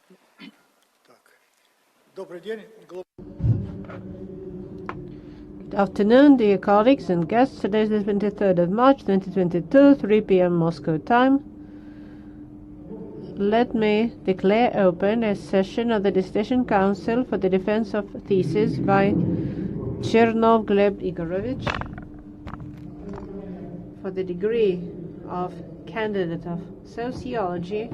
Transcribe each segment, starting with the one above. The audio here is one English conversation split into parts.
Good afternoon, dear colleagues and guests. Today is the 23rd of March 2022, 3 p.m. Moscow time. Let me declare open a session of the Dissertation Council for the Defense of Thesis by Chernov, Gleb, Igorevich for the degree of Candidate of Sociology,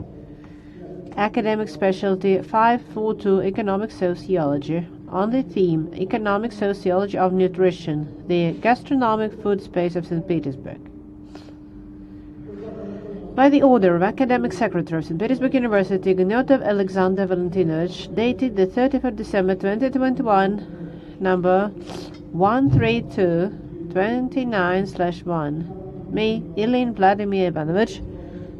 Academic Specialty 542 Economic Sociology, on the theme Economic Sociology of Nutrition, the Gastronomic Food Space of St. Petersburg. By the order of Academic Secretary of St. Petersburg University, Gnotov Alexander Valentinovich, dated the 30th of December 2021, number 13229/1. Me, Ilin Vladimir Ivanovich,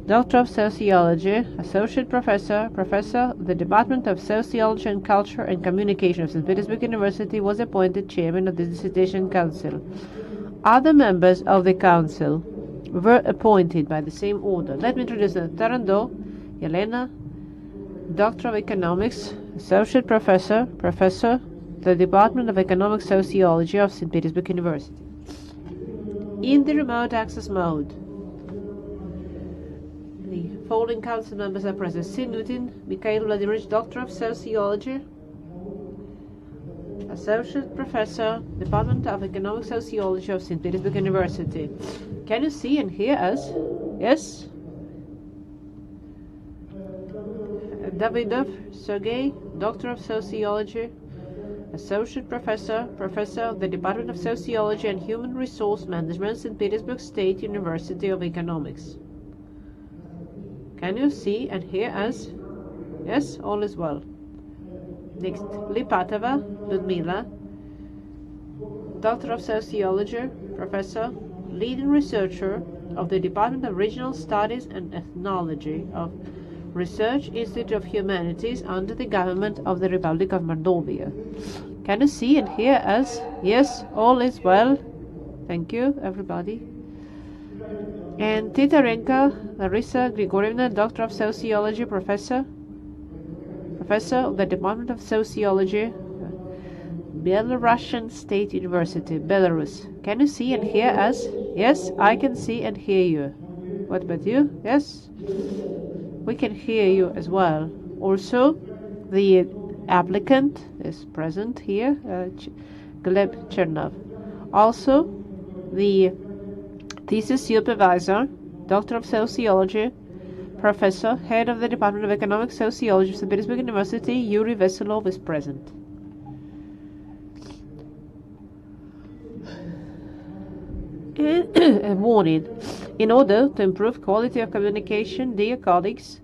Doctor of Sociology, Associate Professor, Professor of the Department of Sociology and Culture and Communication of St. Petersburg University, was appointed Chairman of the Dissertation Council. Other members of the Council were appointed by the same order. Let me introduce them. Tarando, Yelena, Doctor of Economics, Associate Professor, Professor, the Department of Economic Sociology of St. Petersburg University. In the remote access mode, the following council members are present: Sinutin Mikhail Vladimirovich, Doctor of Sociology, Associate Professor, Department of Economic Sociology of St. Petersburg University. Can you see and hear us? Yes? Davidov Sergey, Doctor of Sociology, Associate Professor, Professor of the Department of Sociology and Human Resource Management, St. Petersburg State University of Economics. Can you see and hear us? Yes, all is well. Next, Lipatova Ludmila, Doctor of Sociology, Professor, Leading Researcher of the Department of Regional Studies and Ethnology of Research Institute of Humanities under the government of the Republic of Mordovia. Can you see and hear us? Yes, all is well. Thank you, everybody. And Titarenko Larissa Grigorievna, Doctor of Sociology, Professor of the Department of Sociology, Belarusian State University, Belarus. Can you see and hear us? Yes, I can see and hear you. What about you? Yes? We can hear you as well. Also, the applicant is present here, Gleb Chernov. Also, the thesis supervisor, Doctor of Sociology, Professor, Head of the Department of Economic Sociology of St. Petersburg University, Yuri Veselov, is present. A warning. In order to improve quality of communication, dear colleagues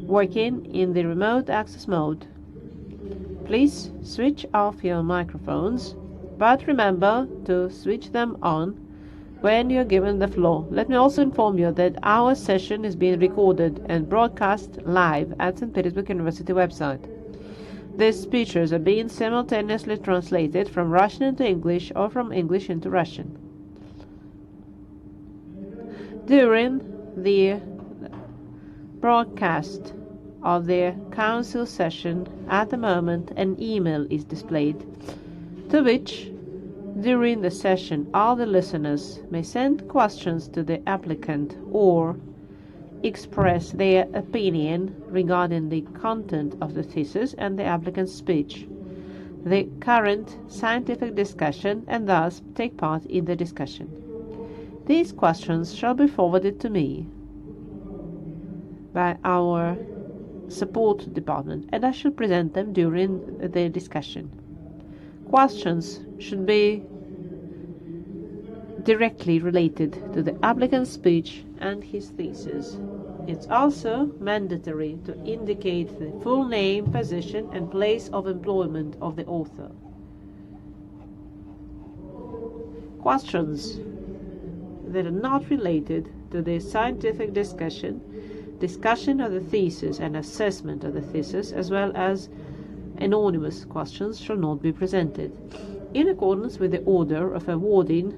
working in the remote access mode, please switch off your microphones, but remember to switch them on when you're given the floor. Let me also inform you that our session is being recorded and broadcast live at St. Petersburg University website. These speeches are being simultaneously translated from Russian into English or from English into Russian. During the broadcast of the council session, at the moment an email is displayed, to which during the session all the listeners may send questions to the applicant or express their opinion regarding the content of the thesis and the applicant's speech, the current scientific discussion, and thus take part in the discussion. These questions shall be forwarded to me by our support department, and I shall present them during the discussion. Questions should be directly related to the applicant's speech and his thesis. It's also mandatory to indicate the full name, position, and place of employment of the author. Questions that are not related to the scientific discussion of the thesis and assessment of the thesis, as well as anonymous questions, shall not be presented. In accordance with the order of awarding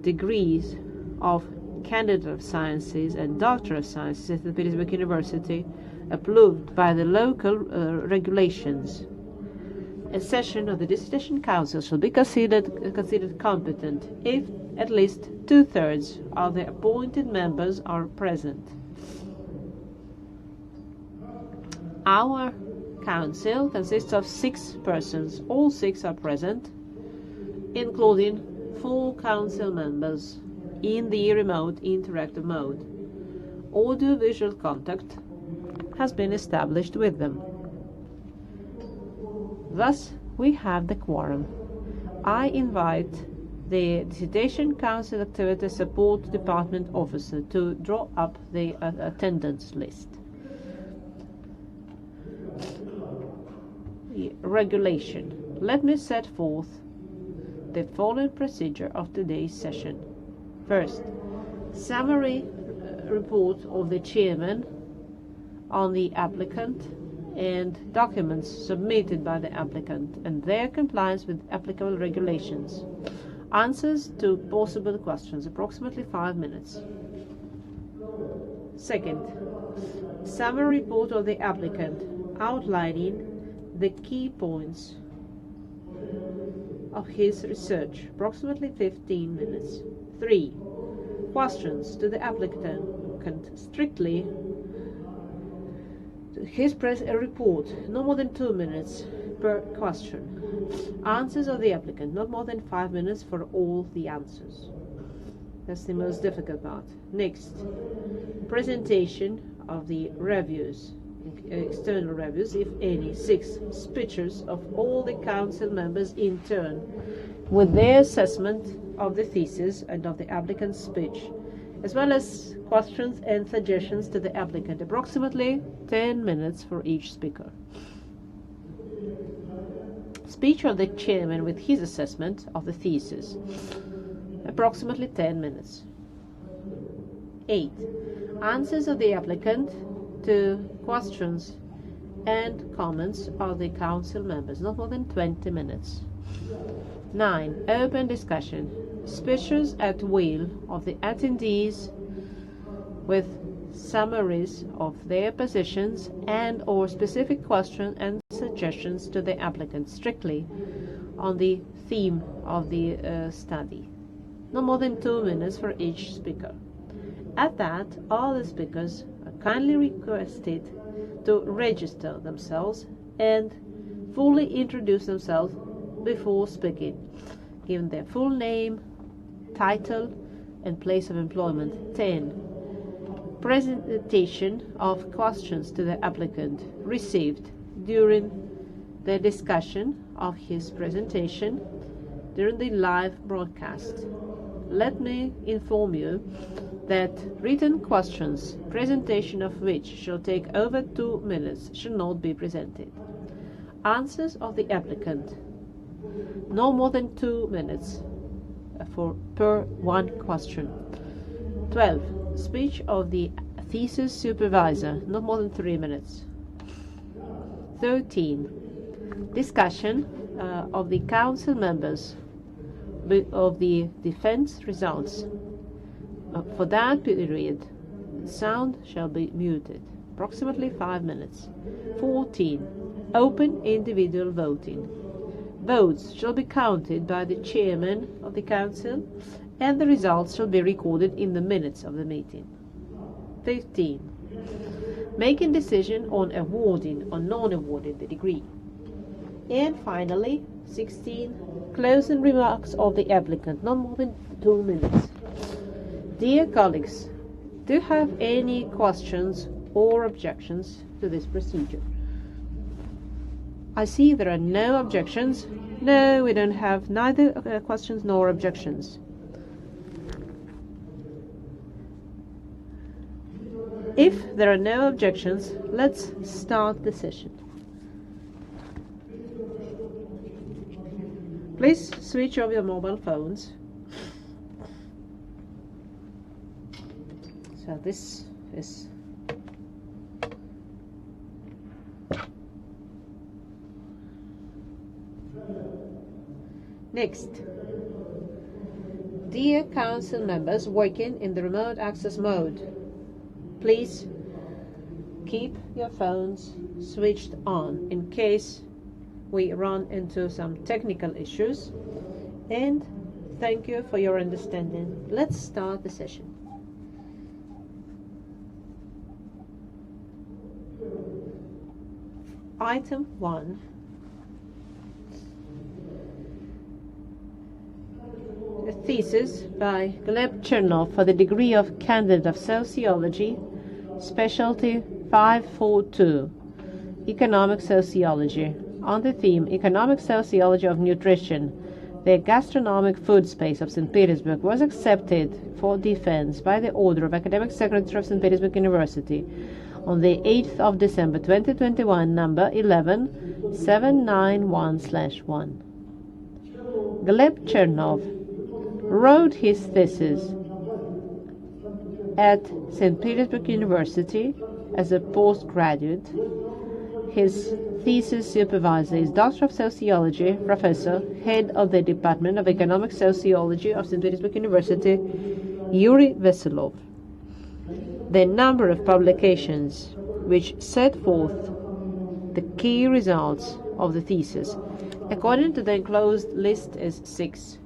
degrees of candidate of sciences and doctor of sciences at the Petersburg University, approved by the local regulations. A session of the Dissertation Council shall be considered competent if at least 2/3 of the appointed members are present. Our council consists of 6 persons. All 6 are present, including 4 council members in the remote interactive mode. Audio-visual contact has been established with them. Thus, we have the quorum. I invite the Dissertation Council Activity Support Department officer to draw up the attendance list. Regulation. Let me set forth the following procedure of today's session. First, summary report of the chairman on the applicant and documents submitted by the applicant and their compliance with applicable regulations. Answers to possible questions, approximately 5 minutes. Second, summary report of the applicant outlining the key points of his research, approximately 15 minutes. 3. Questions to the applicant, strictly his report, no more than 2 minutes per question. Answers of the applicant, not more than 5 minutes for all the answers. That's the most difficult part. Next, presentation of the reviews, external reviews, if any. 6. Speeches of all the council members in turn, with their assessment of the thesis and of the applicant's speech, as well as questions and suggestions to the applicant, approximately 10 minutes for each speaker. Speech of the chairman with his assessment of the thesis, approximately 10 minutes. 8. Answers of the applicant to questions and comments of the council members, not more than 20 minutes. 9. Open discussion. Speeches at will of the attendees with summaries of their positions and or specific questions and suggestions to the applicant, strictly on the theme of the study. No more than 2 minutes for each speaker. At that, all the speakers are kindly requested to register themselves and fully introduce themselves before speaking, giving their full name, title, and place of employment. 10. Presentation of questions to the applicant received during the discussion of his presentation during the live broadcast. Let me inform you that written questions, presentation of which shall take over 2 minutes, shall not be presented. Answers of the applicant, no more than 2 minutes per one question. 12. Speech of the thesis supervisor, not more than 3 minutes. 13. Discussion of the council members of the defense results. For that period, sound shall be muted, approximately 5 minutes. 14. Open individual voting. Votes shall be counted by the chairman of the council, and the results shall be recorded in the minutes of the meeting. 15. Making decision on awarding or non-awarding the degree. And finally, 16. Closing remarks of the applicant, not more than 2 minutes. Dear colleagues, do you have any questions or objections to this procedure? I see there are no objections. No, we don't have neither questions nor objections. If there are no objections, let's start the session. Please switch off your mobile phones. So this is next. Dear Council members working in the remote access mode, please keep your phones switched on in case we run into some technical issues, and thank you for your understanding. Let's start the session. Item 1. A thesis by Gleb Chernov for the degree of Candidate of Sociology, Specialty 542, Economic Sociology, on the theme Economic Sociology of Nutrition. The gastronomic food space of St. Petersburg was accepted for defense by the order of Academic Secretary of St. Petersburg University on the 8th of December 2021, number 11791/1. Gleb Chernov wrote his thesis at St. Petersburg University as a postgraduate. His thesis supervisor is Doctor of Sociology, Professor, Head of the Department of Economic Sociology of St. Petersburg University, Yuri Veselov. The number of publications which set forth the key results of the thesis, according to the enclosed list, is 6.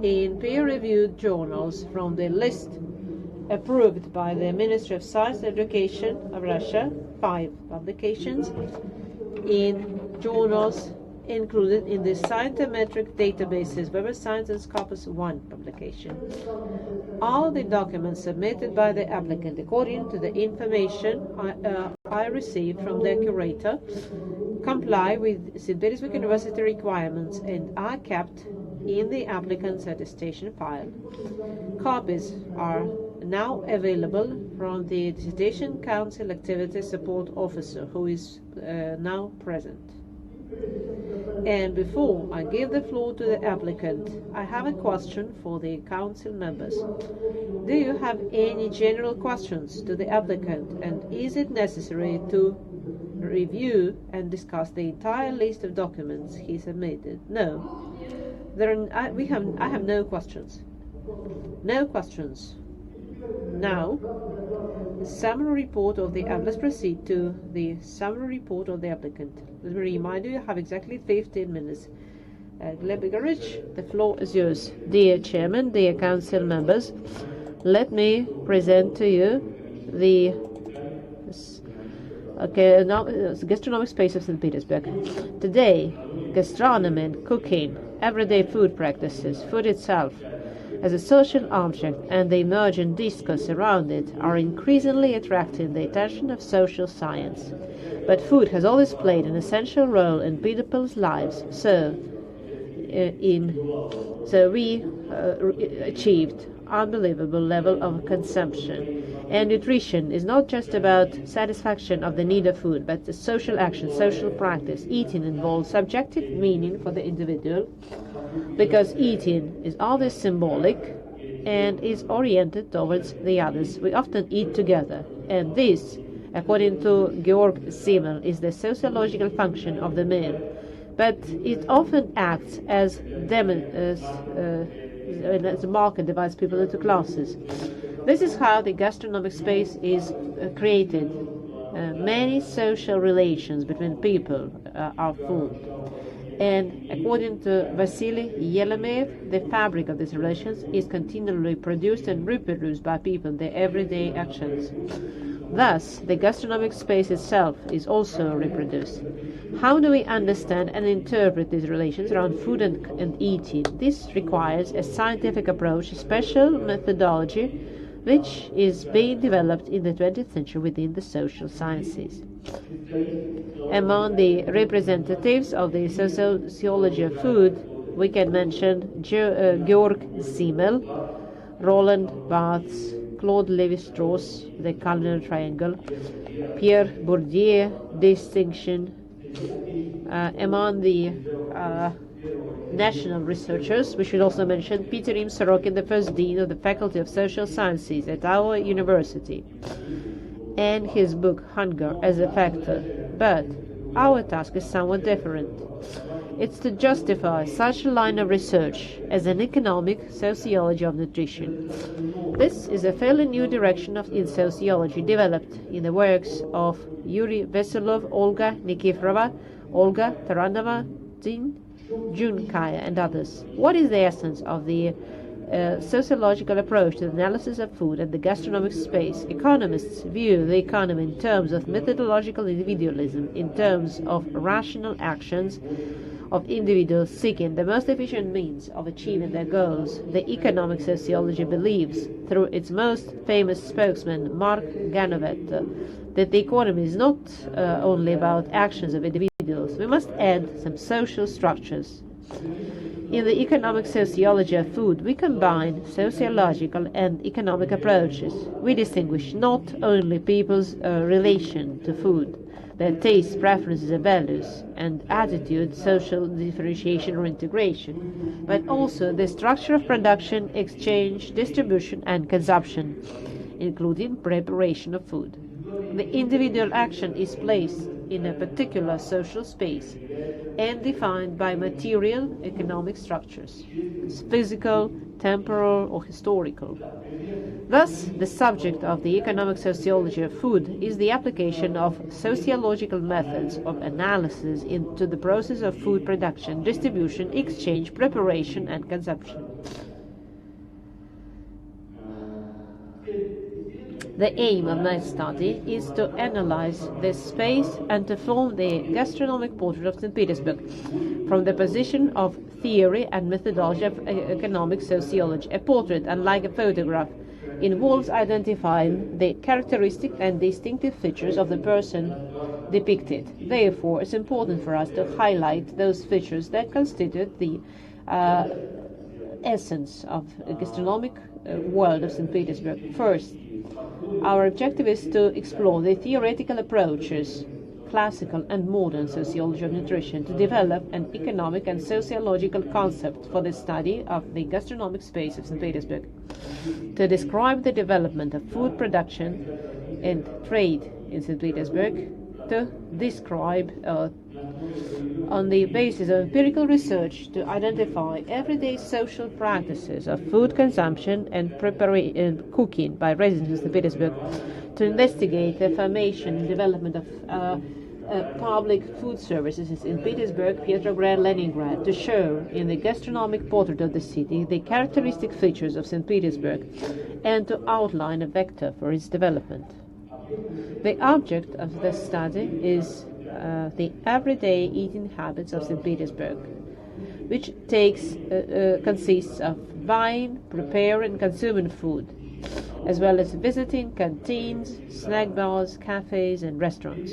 In peer-reviewed journals from the list approved by the Ministry of Science and Education of Russia, 5 publications. In journals included in the scientometric databases Web of Science and Scopus, 1 publication. All the documents submitted by the applicant, according to the information I received from their curator, comply with St. Petersburg University requirements and are kept in the applicant's attestation file. Copies are now available from the Dissertation Council Activity Support Officer, who is now present. And before I give the floor to the applicant, I have a question for the council members. Do you have any general questions to the applicant, and is it necessary to review and discuss the entire list of documents he submitted? No. I have no questions. No questions. Now, the summary report of the let's proceed to the summary report of the applicant. Let me remind you, you have exactly 15 minutes. Gleb Igorevich, the floor is yours. Dear Chairman, dear Council members, let me present to you the gastronomic space of St. Petersburg. Today, gastronomy and cooking, everyday food practices, food itself, as a social object and the emergent discourse around it are increasingly attracting the attention of social science. But food has always played an essential role in people's lives, so we achieved unbelievable level of consumption. And nutrition is not just about satisfaction of the need of food, but the social action, social practice. Eating involves subjective meaning for the individual, because eating is always symbolic and is oriented towards the others. We often eat together, and this, according to Georg Simmel, is the sociological function of the meal. But it often acts as a marker divides people into classes. This is how the gastronomic space is created. Many social relations between people are formed. And according to Vasily Yelemeyev, the fabric of these relations is continually produced and reproduced by people in their everyday actions. Thus, the gastronomic space itself is also reproduced. How do we understand and interpret these relations around food and eating? This requires a scientific approach, a special methodology, which is being developed in the 20th century within the social sciences. Among the representatives of the sociology of food, we can mention Georg Simmel, Roland Barthes, Claude Lévi-Strauss, the culinary triangle, Pierre Bourdieu, distinction. Among the national researchers, we should also mention Peter M. Sorokin, the first dean of the Faculty of Social Sciences at our university, and his book Hunger as a Factor. But our task is somewhat different. It's to justify such a line of research as an economic sociology of nutrition. This is a fairly new direction in sociology developed in the works of Yuri Veselov, Olga Nikiforova, Olga Taranova, Jun Kaya, and others. What is the essence of the sociological approach to the analysis of food and the gastronomic space? Economists view the economy in terms of methodological individualism, in terms of rational actions of individuals seeking the most efficient means of achieving their goals. The economic sociology believes, through its most famous spokesman, Mark Ganovet, that the economy is not only about actions of individuals. We must add some social structures. In the economic sociology of food, we combine sociological and economic approaches. We distinguish not only people's relation to food, their tastes, preferences and values, and attitude, social differentiation or integration, but also the structure of production, exchange, distribution and consumption, including preparation of food. The individual action is placed in a particular social space and defined by material economic structures, physical, temporal or historical. Thus, the subject of the economic sociology of food is the application of sociological methods of analysis into the process of food production, distribution, exchange, preparation and consumption. The aim of my study is to analyze this space and to form the gastronomic portrait of St. Petersburg from the position of theory and methodology of economic sociology. A portrait, unlike a photograph, involves identifying the characteristic and distinctive features of the person depicted. Therefore, it's important for us to highlight those features that constitute the essence of the gastronomic world of St. Petersburg. First, our objective is to explore the theoretical approaches, classical and modern sociology of nutrition, to develop an economic and sociological concept for the study of the gastronomic space of St. Petersburg, to describe the development of food production and trade in St. Petersburg, to describe on the basis of empirical research to identify everyday social practices of food consumption and cooking by residents of St. Petersburg, to investigate the formation and development of public food services in Petersburg, Petrograd, Leningrad, to show in the gastronomic portrait of the city the characteristic features of St. Petersburg and to outline a vector for its development. The object of this study is the everyday eating habits of St. Petersburg, which consists of buying, preparing, and consuming food, as well as visiting canteens, snack bars, cafes, and restaurants.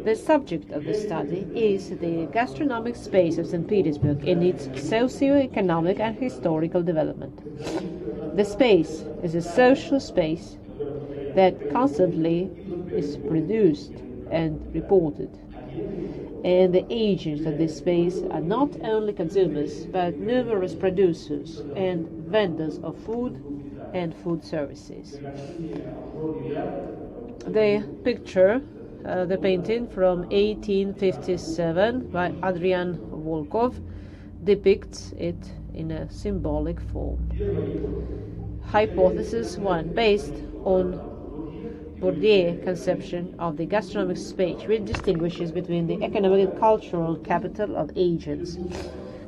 The subject of the study is the gastronomic space of St. Petersburg in its socio-economic and historical development. The space is a social space that constantly is produced and reported. And the agents of this space are not only consumers, but numerous producers and vendors of food and food services. The picture, the painting from 1857 by Adrian Volkov, depicts it in a symbolic form. Hypothesis 1, based on Bourdieu's conception of the gastronomic space, which distinguishes between the economic and cultural capital of agents.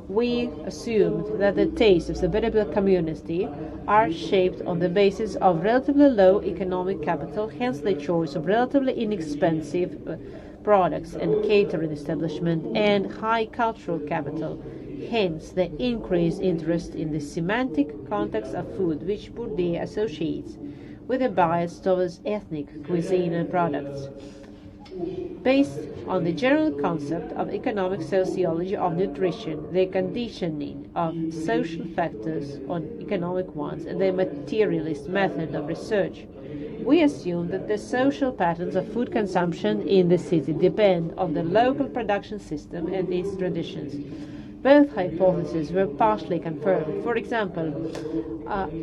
We assumed that the tastes of the Petersburg community are shaped on the basis of relatively low economic capital, hence the choice of relatively inexpensive products and catering establishment, and high cultural capital, hence the increased interest in the semantic context of food, which Bourdieu associates with a bias towards ethnic cuisine and products. Based on the general concept of economic sociology of nutrition, the conditioning of social factors on economic ones, and the materialist method of research, we assume that the social patterns of food consumption in the city depend on the local production system and its traditions. Both hypotheses were partially confirmed. For example,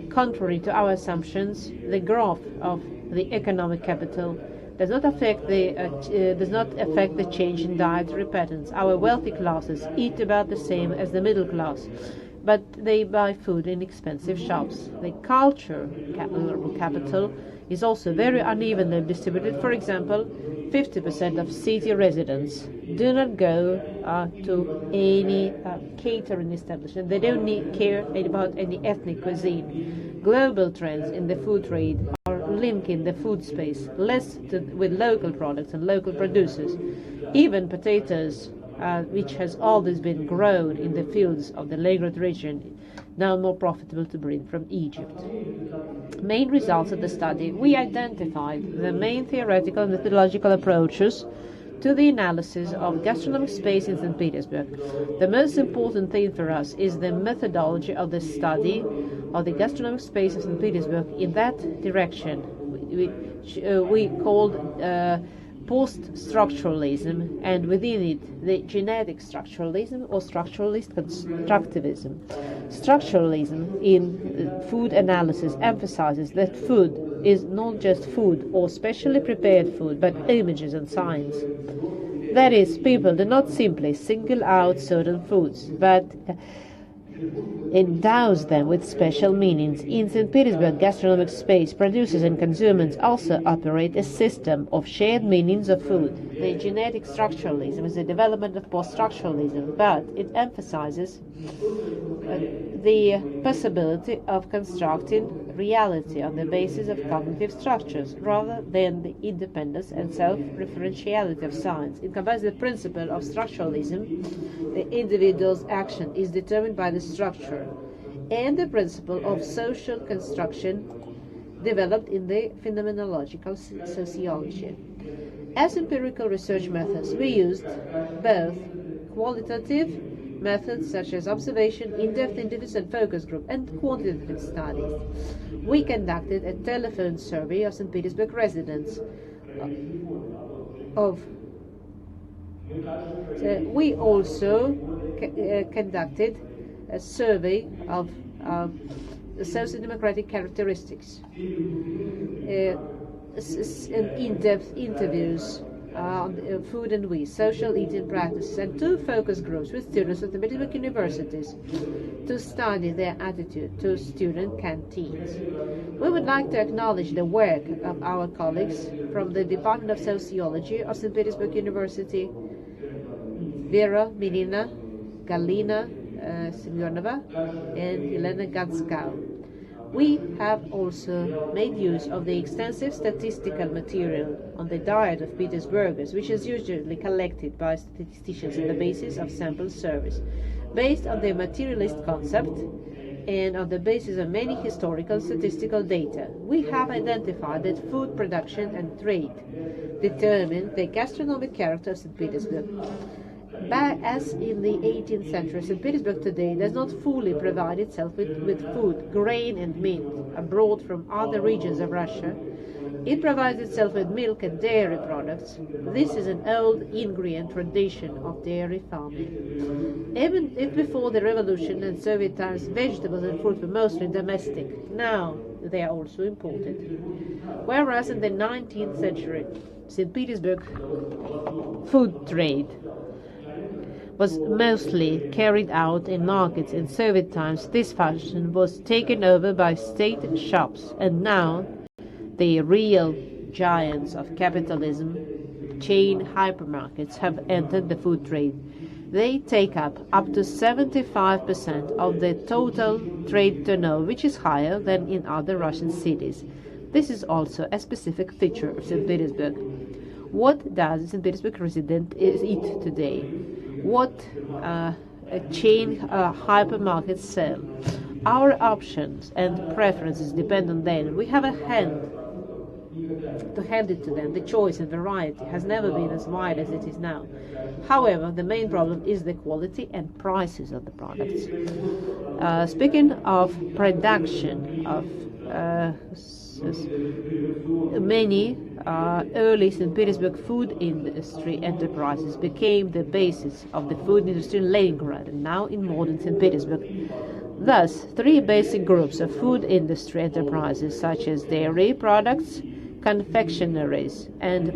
contrary to our assumptions, the growth of the economic capital does not affect the change in dietary patterns. Our wealthy classes eat about the same as the middle class, but they buy food in expensive shops. The culture capital is also very unevenly distributed. For example, 50% of city residents do not go to any catering establishment. They don't care about any ethnic cuisine. Global trends in the food trade are linking the food space less with local products and local producers. Even potatoes, which has always been grown in the fields of the Leningrad region, now more profitable to bring from Egypt. Main results of the study: we identified the main theoretical and methodological approaches to the analysis of gastronomic space in St. Petersburg. The most important thing for us is the methodology of the study of the gastronomic space of St. Petersburg. In that direction, we called post-structuralism, and within it the genetic structuralism or structuralist constructivism. Structuralism in food analysis emphasizes that food is not just food or specially prepared food, but images and signs. That is, people do not simply single out certain foods, but endows them with special meanings. In St. Petersburg gastronomic space, producers and consumers also operate a system of shared meanings of food. The genetic structuralism is a development of post-structuralism, but it emphasizes the possibility of constructing reality on the basis of cognitive structures rather than the independence and self-referentiality of science. In comparison, the principle of structuralism, the individual's action is determined by the structure, and the principle of social construction developed in the phenomenological sociology. As empirical research methods, we used both qualitative methods such as observation, in-depth interviews and focus group, and quantitative studies. We conducted a telephone survey of St. Petersburg residents. We also conducted a survey of the socio-democratic characteristics, in-depth interviews on food and waste, social eating practices, and 2 focus groups with students of the Petersburg universities to study their attitude to student canteens. We would like to acknowledge the work of our colleagues from the Department of Sociology of St. Petersburg University, Vera Milina, Galina Semyonova, and Elena Ganskau. We have also made use of the extensive statistical material on the diet of Petersburgers, which is usually collected by statisticians on the basis of sample surveys. Based on the materialist concept and on the basis of many historical statistical data, we have identified that food production and trade determine the gastronomic character of St. Petersburg. But as in the 18th century, St. Petersburg today does not fully provide itself with food, grain and meat brought from other regions of Russia. It provides itself with milk and dairy products. This is an old ingredient tradition of dairy farming. Even if before the revolution and Soviet times vegetables and fruit were mostly domestic, now they are also imported. Whereas in the 19th century, St. Petersburg food trade was mostly carried out in markets. In Soviet times, this function was taken over by state shops, and now the real giants of capitalism, chain hypermarkets, have entered the food trade. They take up to 75% of the total trade turnover, which is higher than in other Russian cities. This is also a specific feature of St. Petersburg. What does a St. Petersburg resident eat today? What chain hypermarkets sell? Our options and preferences depend on them. We have a hand to hand it to them. The choice and variety has never been as wide as it is now. However, the main problem is the quality and prices of the products. Speaking of production of many early St. Petersburg food industry enterprises became the basis of the food industry in Leningrad and now in modern St. Petersburg. Thus, 3 basic groups of food industry enterprises, such as dairy products, confectionaries and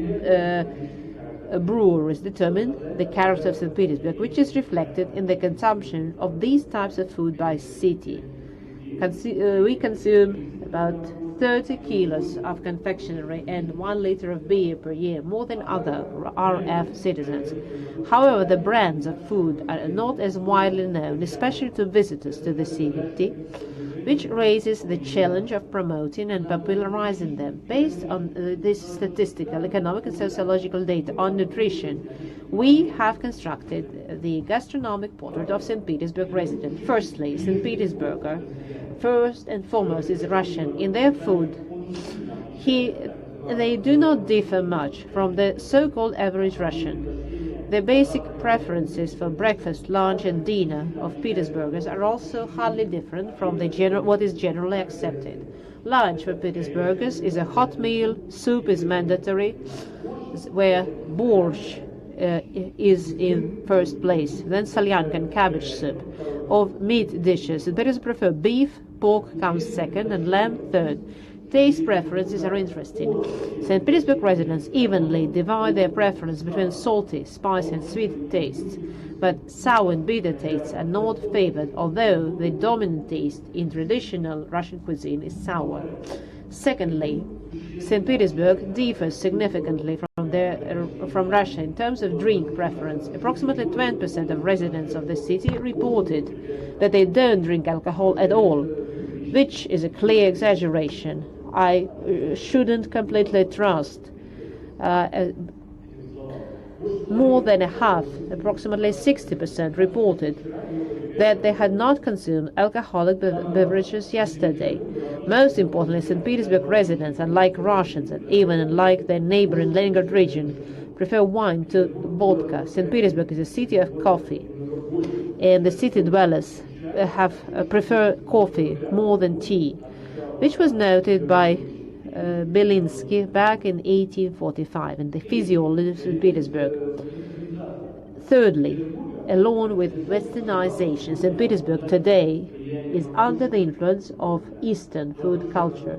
breweries determine the character of St. Petersburg, which is reflected in the consumption of these types of food by city. We consume about 30 kilos of confectionery and 1 liter of beer per year, more than other RF citizens. However, the brands of food are not as widely known, especially to visitors to the city, which raises the challenge of promoting and popularizing them. Based on this statistical, economic, and sociological data on nutrition, we have constructed the gastronomic portrait of St. Petersburg resident. Firstly, St. Petersburger, first and foremost, is Russian. In their food, they do not differ much from the so-called average Russian. The basic preferences for breakfast, lunch, and dinner of Petersburgers are also hardly different from what is generally accepted. Lunch for Petersburgers is a hot meal, soup is mandatory, where borscht is in first place, then salyanka and cabbage soup. Of meat dishes, the Petersburgers prefer beef, pork comes second, and lamb third. Taste preferences are interesting. St. Petersburg residents evenly divide their preference between salty, spicy, and sweet tastes, but sour and bitter tastes are not favored, although the dominant taste in traditional Russian cuisine is sour. Secondly, St. Petersburg differs significantly from Russia in terms of drink preference. Approximately 20% of residents of the city reported that they don't drink alcohol at all, which is a clear exaggeration. I shouldn't completely trust. More than a half, approximately 60%, reported that they had not consumed alcoholic beverages yesterday. Most importantly, St. Petersburg residents, unlike Russians and even unlike their neighbor in Leningrad region, prefer wine to vodka. St. Petersburg is a city of coffee, and the city dwellers prefer coffee more than tea, which was noted by Belinsky back in 1845 in the Physiology of St. Petersburg. Thirdly, along with westernization, St. Petersburg today is under the influence of Eastern food culture.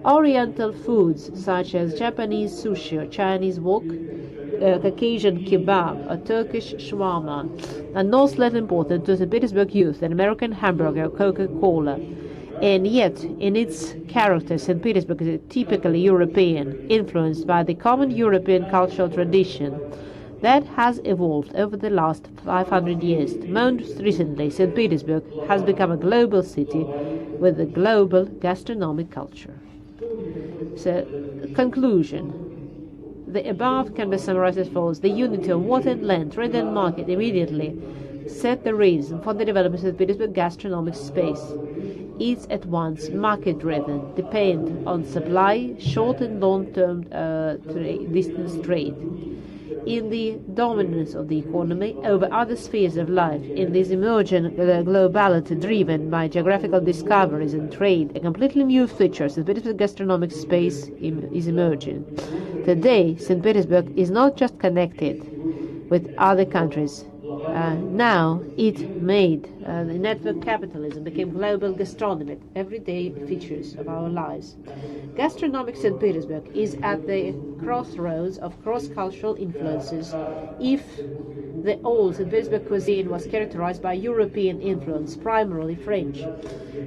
Oriental foods such as Japanese sushi or Chinese wok, Caucasian kebab or Turkish shawarma are not less important to St. Petersburg youth than American hamburger or Coca-Cola. And yet, in its character, St. Petersburg is typically European, influenced by the common European cultural tradition that has evolved over the last 500 years. Most recently, St. Petersburg has become a global city with a global gastronomic culture. So, conclusion. The above can be summarized as follows. The unity of water and land, trade and market immediately set the reason for the development of St. Petersburg gastronomic space. It's at once market-driven, depend on supply, short and long-term distance trade. In the dominance of the economy over other spheres of life, in this emergent globality driven by geographical discoveries and trade, a completely new feature of St. Petersburg gastronomic space is emerging. Today, St. Petersburg is not just connected with other countries. Now it made the network capitalism became global gastronomy, everyday features of our lives. Gastronomic St. Petersburg is at the crossroads of cross-cultural influences. If the old St. Petersburg cuisine was characterized by European influence, primarily French,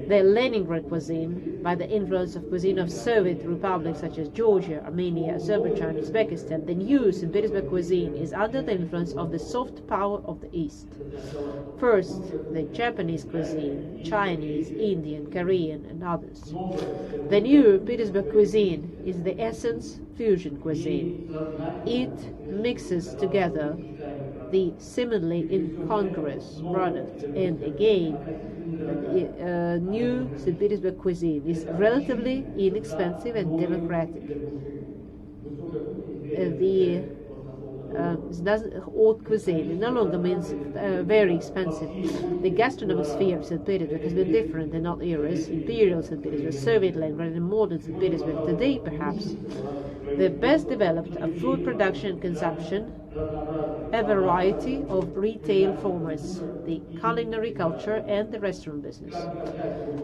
the Leningrad cuisine by the influence of cuisine of Soviet republics such as Georgia, Armenia, Azerbaijan, Uzbekistan, the new St. Petersburg cuisine is under the influence of the soft power of the East. First, the Japanese cuisine, Chinese, Indian, Korean, and others. The new Petersburg cuisine is the essence fusion cuisine. It mixes together the seemingly incongruous product, and again, new St. Petersburg cuisine is relatively inexpensive and democratic. Haute cuisine no longer means very expensive. The gastronomic sphere of St. Petersburg has been different in all eras: imperial St. Petersburg, Soviet Leningrad, and modern St. Petersburg. Today, perhaps, the best developed of food production and consumption, a variety of retail formats, the culinary culture, and the restaurant business.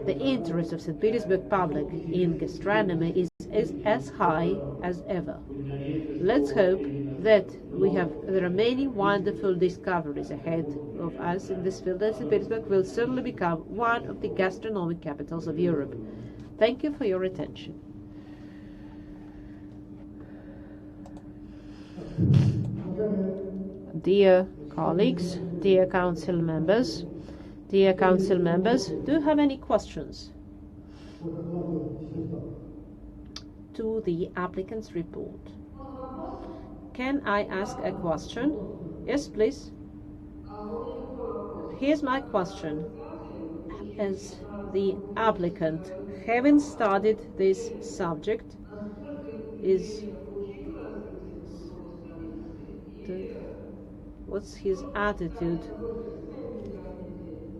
The interest of St. Petersburg public in gastronomy is is as high as ever. Let's hope that we have the remaining wonderful discoveries ahead of us in this field, and St. Petersburg will certainly become one of the gastronomic capitals of Europe. Thank you for your attention. Dear colleagues, dear council members, do you have any questions to the applicant's report? Can I ask a question? Yes, please. Here's my question. As the applicant, having studied this subject, what's his attitude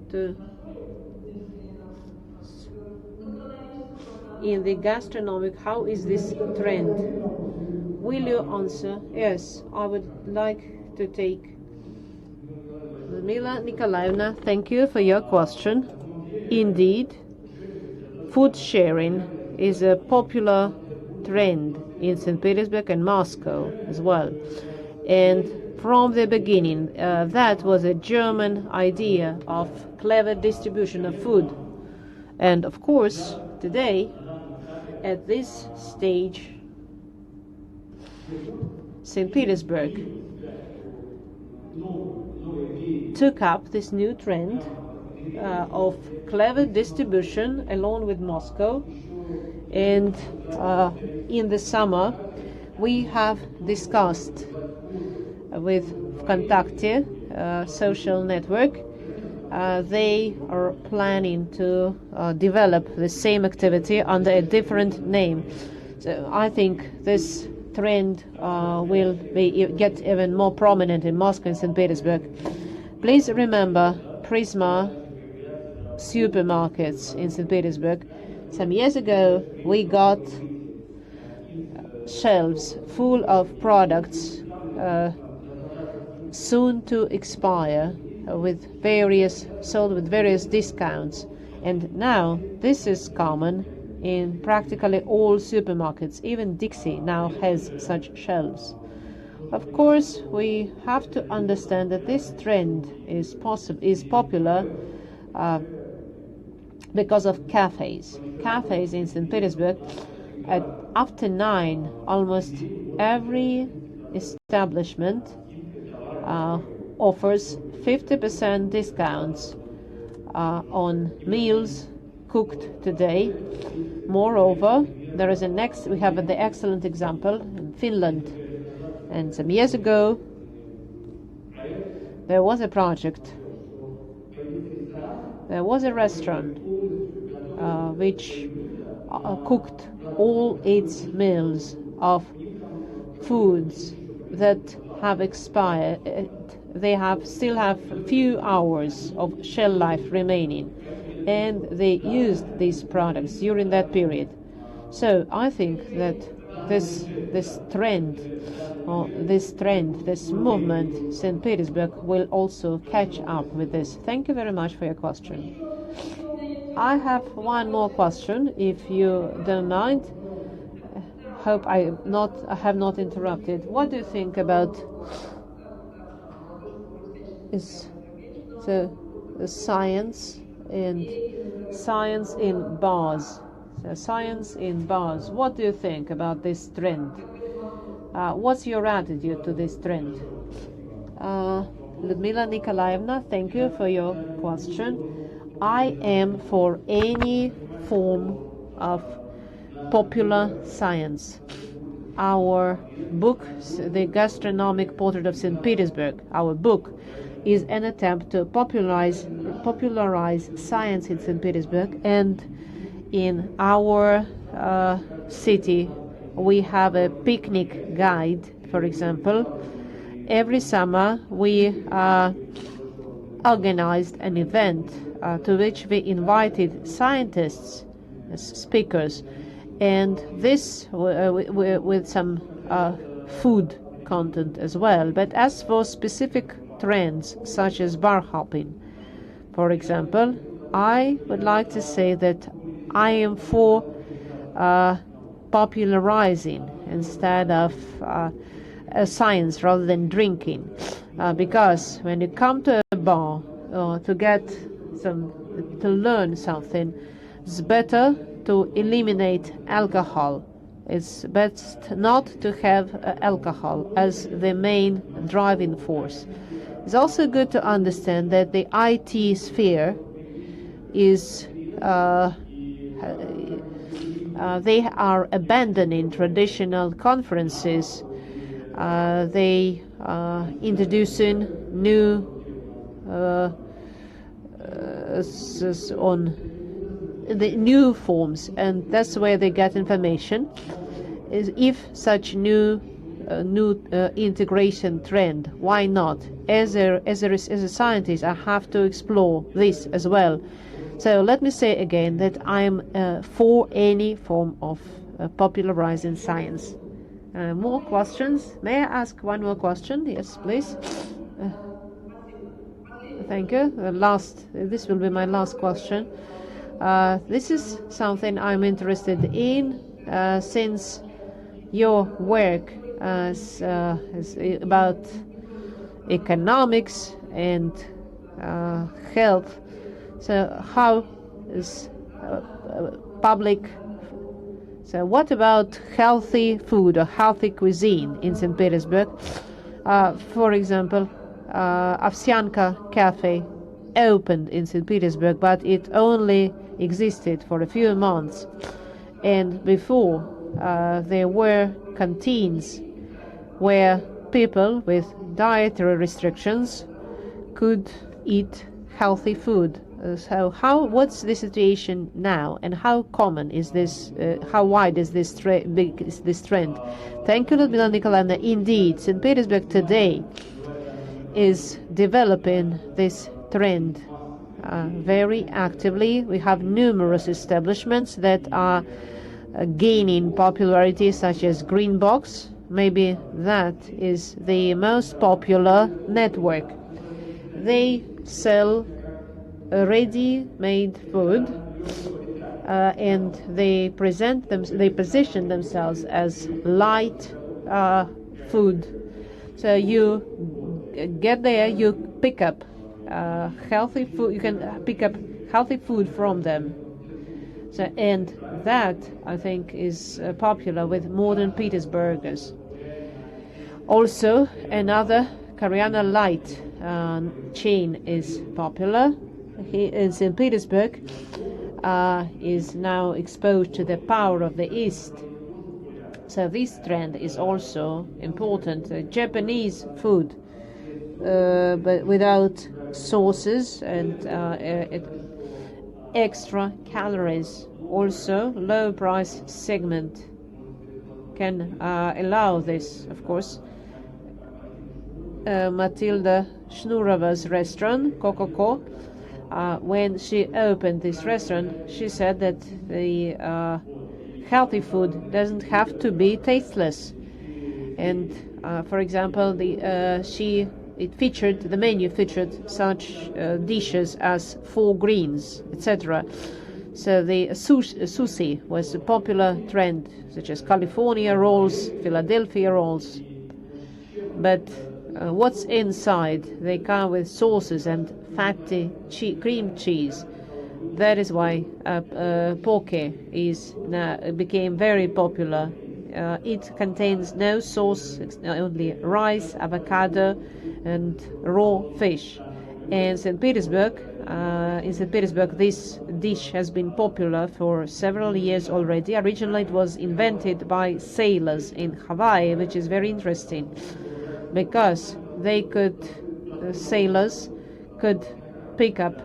to in the gastronomic? How is this trend? Will you answer? Yes, I would like to take. Ludmila Nikolaevna, thank you for your question. Indeed, food sharing is a popular trend in St. Petersburg and Moscow as well. And from the beginning, that was a German idea of clever distribution of food. And of course, today, at this stage, St. Petersburg took up this new trend of clever distribution along with Moscow. And in the summer, we have discussed with Vkontakte social network. They are planning to develop the same activity under a different name. So I think this trend will get even more prominent in Moscow and St. Petersburg. Please remember Prisma supermarkets in St. Petersburg. Some years ago, we got shelves full of products soon to expire, sold with various discounts. And now this is common in practically all supermarkets. Even Dixie now has such shelves. Of course, we have to understand that this trend is popular because of cafes. Cafes in St. Petersburg, after 9, almost every establishment offers 50% discounts on meals cooked today. Moreover, we have the excellent example in Finland. And some years ago, there was a project. There was a restaurant which cooked all its meals of foods that have expired. They still have a few hours of shelf life remaining, and they used these products during that period. So I think that this movement, St. Petersburg will also catch up with this. Thank you very much for your question. I have one more question, if you don't mind. Hope I have not interrupted. What do you think about the science in bars? Science in bars. What do you think about this trend? What's your attitude to this trend? Ludmila Nikolaevna, thank you for your question. I am for any form of popular science. Our book, The Gastronomic Portrait of St. Petersburg, our book is an attempt to popularize science in St. Petersburg. And in our city, we have a picnic guide, for example. Every summer, we organized an event to which we invited scientists as speakers, and this with some food content as well. But as for specific trends such as bar hopping, for example, I would like to say that I am for popularizing instead of a science rather than drinking. Because when you come to a bar to learn something, it's better to eliminate alcohol. It's best not to have alcohol as the main driving force. It's also good to understand that the IT sphere is they are abandoning traditional conferences. They introducing new on the new forms, and that's where they get information. Is if such new integration trend, why not? As a scientist, I have to explore this as well. So let me say again that I'm for any form of popularizing science. More questions? May I ask one more question? Yes, please. Thank you. This will be my last question. This is something I'm interested in since your work is about economics and health. So how is public? So what about healthy food or healthy cuisine in St. Petersburg? For example, Ovsyanka Cafe opened in St. Petersburg, but it only existed for a few months. And before, there were canteens where people with dietary restrictions could eat healthy food. So what's the situation now, and how common is this? How wide is this big is this trend? Thank you, Ludmila Nikolaevna. Indeed, St. Petersburg today is developing this trend very actively. We have numerous establishments that are gaining popularity, such as Green Box. Maybe that is the most popular network. They sell ready-made food, and they position themselves as light food. So you get there, you pick up healthy food. You can pick up healthy food from them. So, and that, I think, is popular with modern Petersburgers. Also, another Karyana Light chain is popular. In St. Petersburg is now exposed to the power of the East. So this trend is also important. Japanese food, but without sauces and extra calories. Also, low price segment can allow this, of course. Matilda Shnurova's restaurant, Kokoko, when she opened this restaurant, she said that the healthy food doesn't have to be tasteless. And for example, the menu featured such dishes as 4 greens, etc. So the sushi was a popular trend, such as California rolls, Philadelphia rolls. But what's inside? They come with sauces and fatty cream cheese. That is why poke became very popular. It contains no sauce, it's only rice, avocado, and raw fish. And in St. Petersburg, this dish has been popular for several years already. Originally, it was invented by sailors in Hawaii, which is very interesting, because sailors could pick up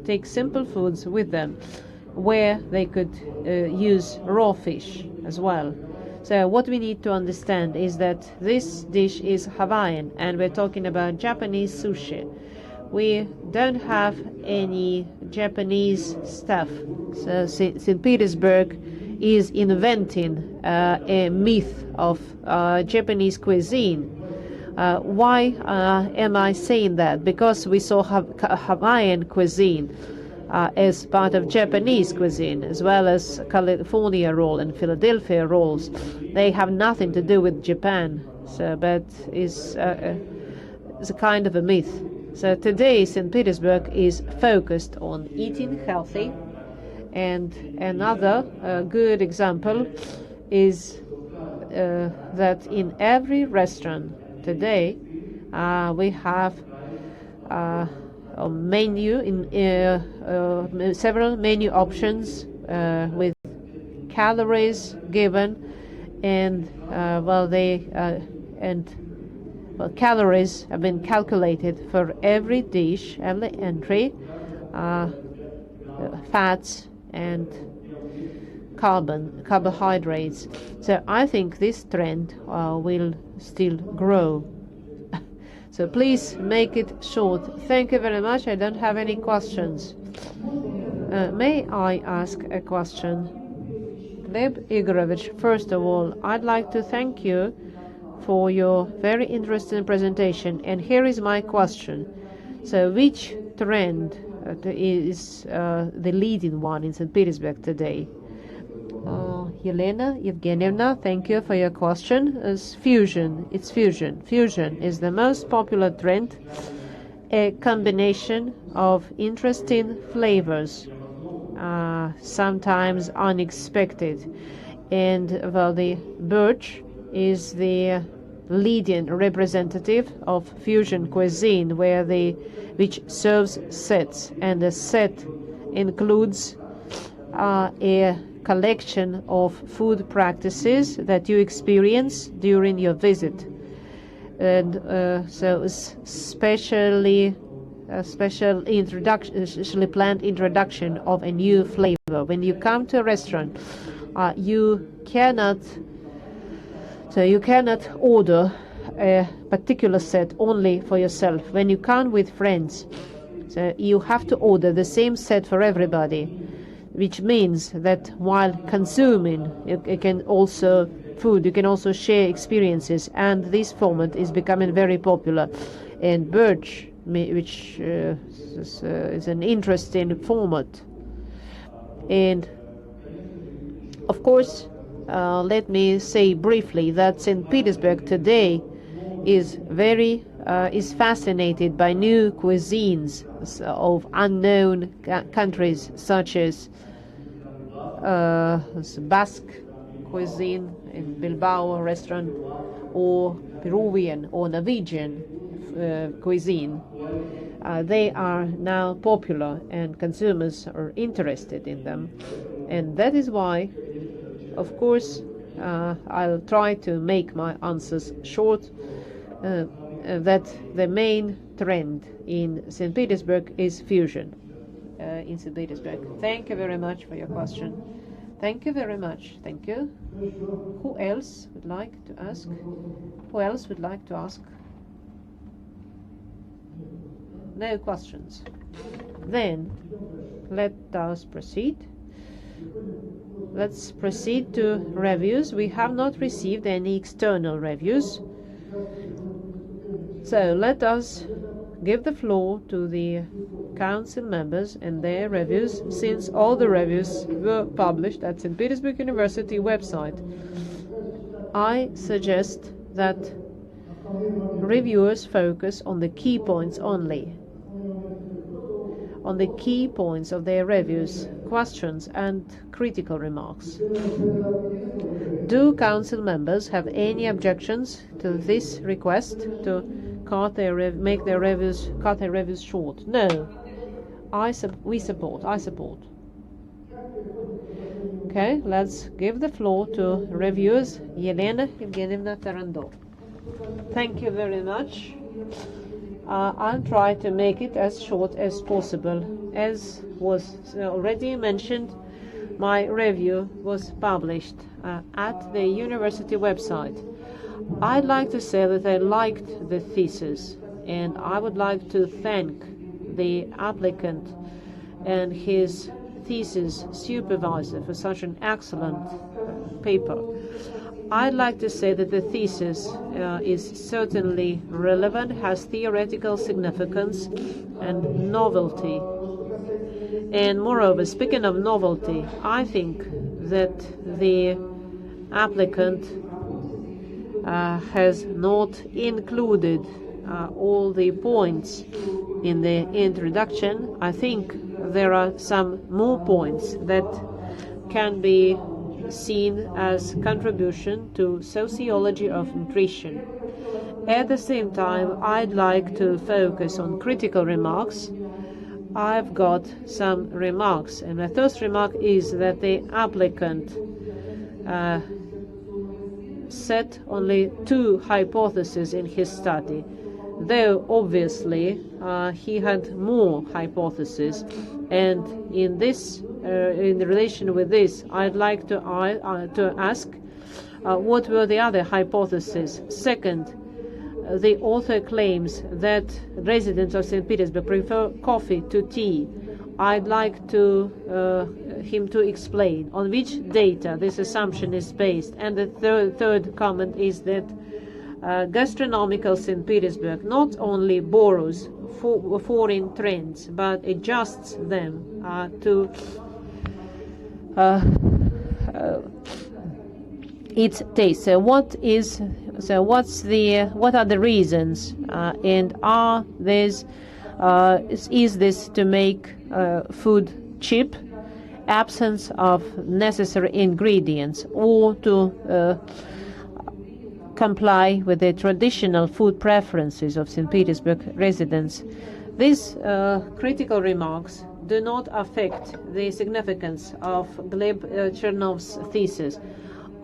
take simple foods with them, where they could use raw fish as well. So what we need to understand is that this dish is Hawaiian, and we're talking about Japanese sushi. We don't have any Japanese stuff. So St. Petersburg is inventing a myth of Japanese cuisine. Why am I saying that? Because we saw Hawaiian cuisine as part of Japanese cuisine, as well as California roll and Philadelphia rolls. They have nothing to do with Japan, so but is a kind of a myth. So today St. Petersburg is focused on eating healthy, and another good example is that in every restaurant today we have a menu in several menu options with calories given, and calories have been calculated for every dish, every entry, fats and carbohydrates. So I think this trend will still grow. So please make it short. Thank you very much. I don't have any questions. May I ask a question? Gleb Igorevich, first of all, I'd like to thank you for your very interesting presentation. And here is my question. So which trend is the leading one in St. Petersburg today? Yelena Evgenievna, thank you for your question. It's fusion. Fusion is the most popular trend, a combination of interesting flavors, sometimes unexpected. And the birch is the leading representative of fusion cuisine, which serves sets, and the set includes a collection of food practices that you experience during your visit, and so especially a specially planned introduction of a new flavor. When you come to a restaurant, you cannot order a particular set only for yourself. When you come with friends, so you have to order the same set for everybody, which means that while consuming, you can also share experiences, and this format is becoming very popular. And birch, which is an interesting format. And of course, let me say briefly that St. Petersburg today is fascinated by new cuisines of unknown countries, such as Basque cuisine in Bilbao restaurant, or Peruvian or Norwegian cuisine. They are now popular and consumers are interested in them, and that is why, of course, I'll try to make my answers short, that the main trend in St. Petersburg is fusion in St. Petersburg. Thank you very much for your question. Thank you very much. Thank you. Who else would like to ask? No questions. Then let us proceed. Let's proceed to reviews. We have not received any external reviews. So let us give the floor to the council members and their reviews, since all the reviews were published at St. Petersburg University website. I suggest that reviewers focus on the key points only, on the key points of their reviews, questions and critical remarks. Do council members have any objections to this request to cut their reviews short? No. I support. Okay, let's give the floor to reviewers. Yelena Evgenievna Tarandov. Thank you very much. I'll try to make it as short as possible. As was already mentioned, my review was published at the university website. I'd like to say that I liked the thesis, and I would like to thank the applicant and his thesis supervisor for such an excellent paper. I'd like to say that the thesis is certainly relevant, has theoretical significance and novelty. And moreover, speaking of novelty, I think that the applicant has not included all the points in the introduction. I think there are some more points that can be seen as contribution to sociology of nutrition. At the same time, I'd like to focus on critical remarks. I've got some remarks, and my first remark is that the applicant set only two hypotheses in his study, though obviously he had more hypotheses. And in this, in relation with this, I'd like to ask what were the other hypotheses. Second, the author claims that residents of St. Petersburg prefer coffee to tea. I'd like him to explain on which data this assumption is based. And the third comment is that gastronomical St. Petersburg not only borrows foreign trends, but adjusts them to its taste. So what are the reasons, and is this to make food cheap, absence of necessary ingredients, or to comply with the traditional food preferences of St. Petersburg residents? These critical remarks do not affect the significance of Gleb Chernov's thesis.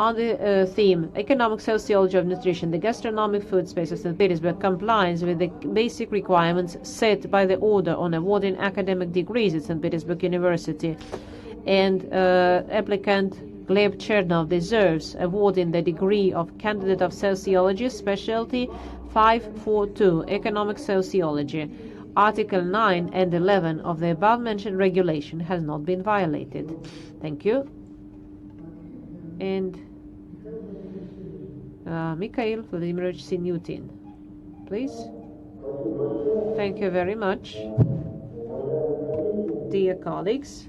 On the theme, economic sociology of nutrition, the gastronomic food space of St. Petersburg complies with the basic requirements set by the order on awarding academic degrees at St. Petersburg University. And applicant Gleb Chernov deserves awarding the degree of candidate of sociology, specialty 542, economic sociology. Article 9 and 11 of the above-mentioned regulation has not been violated. Thank you. And Mikhail Vladimirovich Sinyutin, please. Thank you very much. Dear colleagues,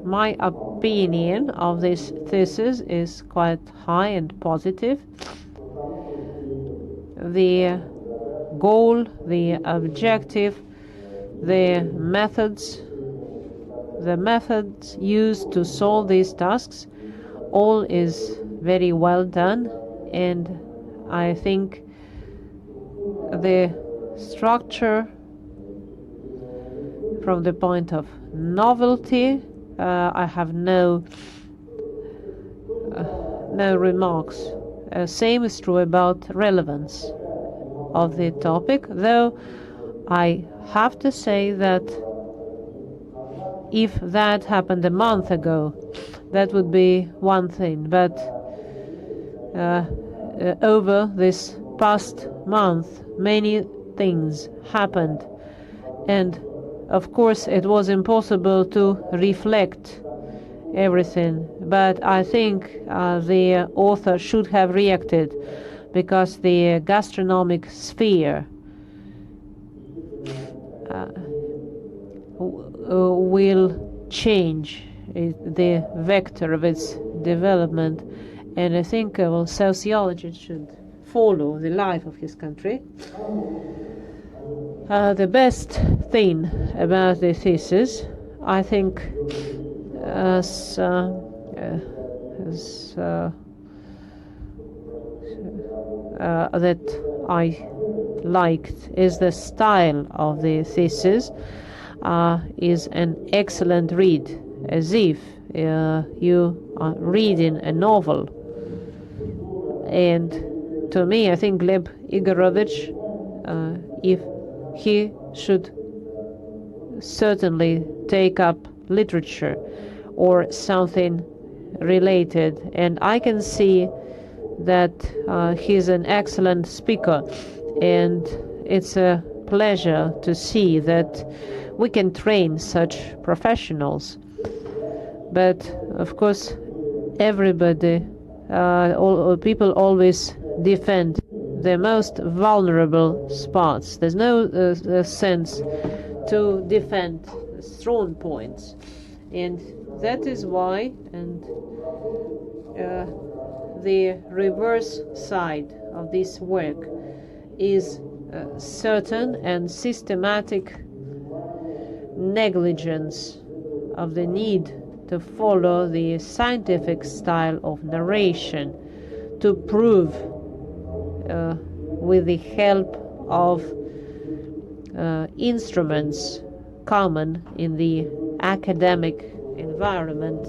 my opinion of this thesis is quite high and positive. The goal, the objective, the methods used to solve these tasks, all is very well done, and I think the structure from the point of novelty, I have no remarks. Same is true about relevance of the topic, though I have to say that if that happened a month ago, that would be one thing. But over this past month, many things happened. And of course, it was impossible to reflect everything. But I think the author should have reacted, because the gastronomic sphere will change the vector of its development, and I think sociology should follow the life of his country. The best thing about the thesis, I think, that I liked is the style of the thesis. Is an excellent read, as if you are reading a novel. And to me, I think Gleb Igorevich, if he should certainly take up literature or something related, and I can see that he's an excellent speaker, and it's a pleasure to see that we can train such professionals. But of course, everybody, all people always defend the most vulnerable spots. There's no sense to defend strong points, and that is why. And the reverse side of this work is certain and systematic negligence of the need to follow the scientific style of narration to prove with the help of instruments common in the academic environment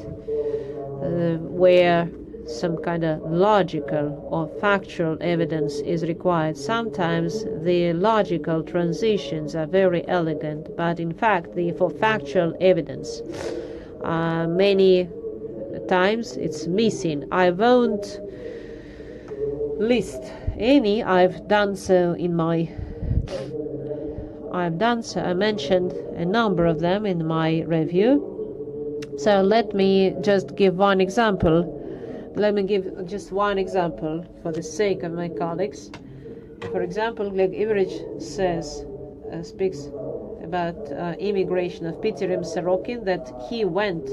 where some kind of logical or factual evidence is required. Sometimes the logical transitions are very elegant, but in fact for factual evidence many times it's missing. I won't list any. I mentioned a number of them in my review. So let me just give one example. Let me give just one example for the sake of my colleagues. For example, Igorevich speaks about immigration of Peter Sorokin, that he went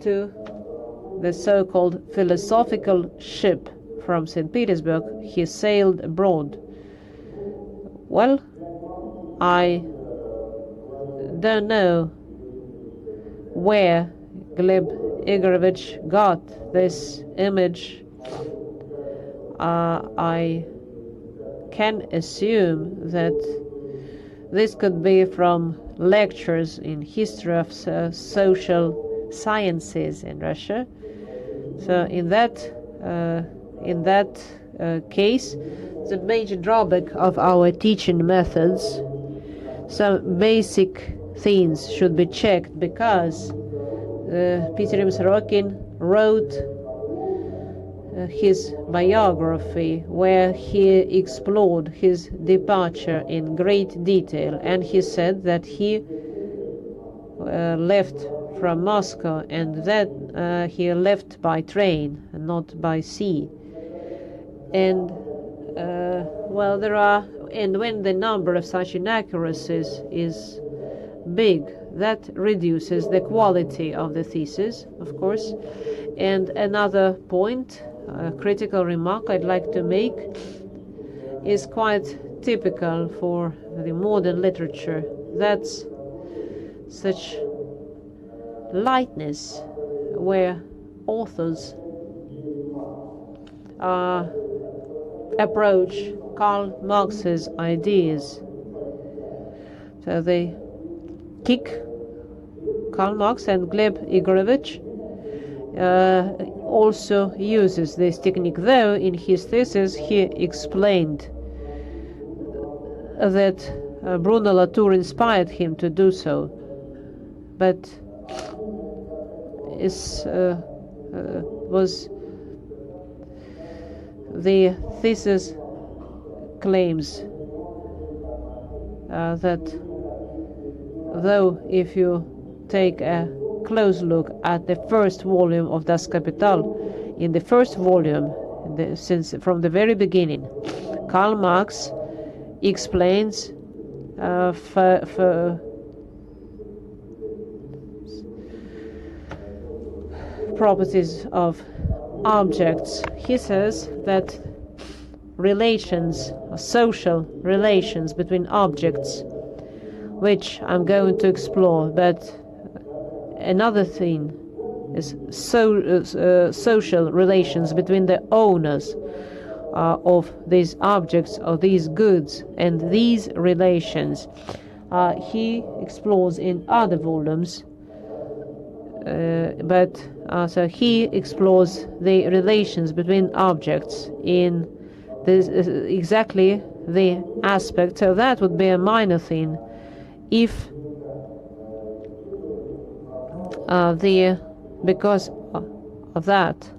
to the so-called philosophical ship from St. Petersburg. He sailed abroad. Well, I don't know where Gleb Igorevich got this image. I can assume that this could be from lectures in history of social sciences in Russia. So in that case, the major drawback of our teaching methods, some basic things should be checked, because Peter Sorokin wrote his biography where he explored his departure in great detail, and he said that he left from Moscow and that he left by train and not by sea. And well, there are, and when the number of such inaccuracies is big, that reduces the quality of the thesis, of course. And another point, a critical remark I'd like to make, is quite typical for the modern literature. That's such lightness where authors approach Karl Marx's ideas. So they kick Karl Marx, and Gleb Igorevich also uses this technique, though in his thesis he explained that Bruno Latour inspired him to do so, but the thesis claims that though if you take a close look at the first volume of Das Kapital, in the first volume, since from the very beginning, Karl Marx explains properties of objects. He says that relations, social relations between objects, which I'm going to explore, but another thing is social relations between the owners of these objects or these goods, and these relations he explores in other volumes, but so he explores the relations between objects in this exactly the aspect. So that would be a minor thing if because of that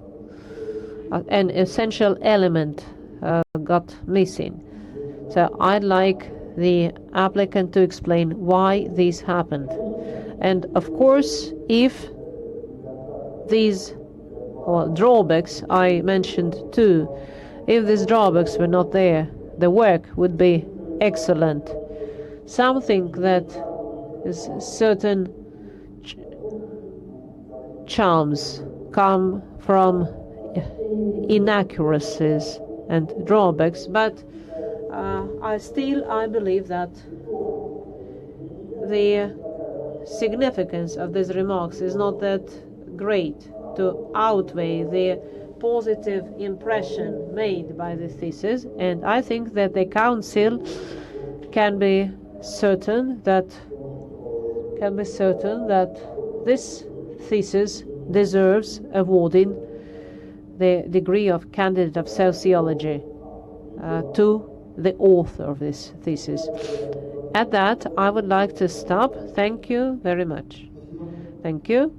an essential element got missing. So I'd like the applicant to explain why this happened. And of course, if these drawbacks I mentioned too, if these drawbacks were not there, the work would be excellent. Something that is certain charms come from inaccuracies and drawbacks, but I believe that the significance of these remarks is not that great to outweigh the positive impression made by the thesis, and I think that the council can be certain that this thesis deserves awarding the degree of candidate of sociology to the author of this thesis. At that, I would like to stop. Thank you very much. Thank you.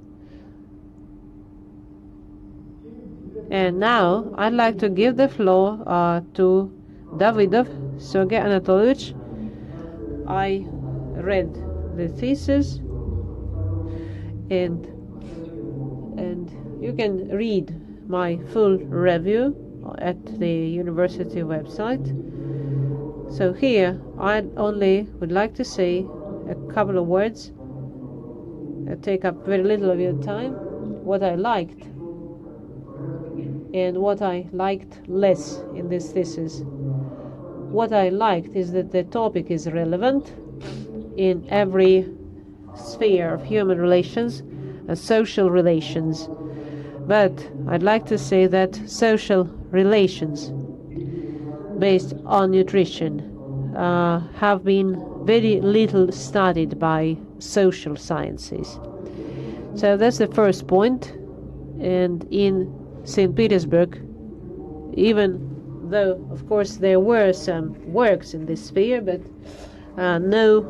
And now I'd like to give the floor to Davidov Sergei Anatolyevich. I read the thesis, and you can read my full review at the university website. So here I only would like to say a couple of words. I take up very little of your time. What I liked and what I liked less in this thesis. What I liked is that the topic is relevant in every sphere of human relations, social relations. But I'd like to say that social relations based on nutrition have been very little studied by social sciences. So that's the first point. And in St. Petersburg, even though, of course, there were some works in this sphere, but no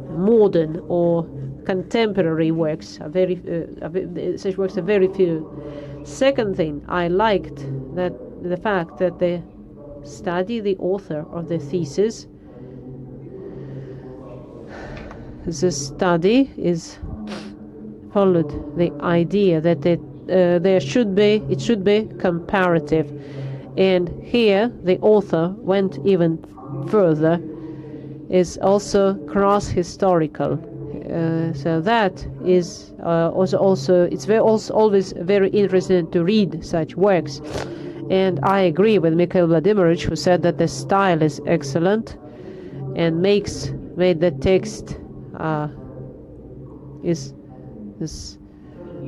modern or contemporary works. Such works are very few. Second thing, I liked that the fact that the author of the thesis, the study is followed the idea that it should be comparative, and here the author went even further, is also cross-historical. So that is always very interesting to read such works. And I agree with Mikhail Vladimirovich, who said that the style is excellent and made the text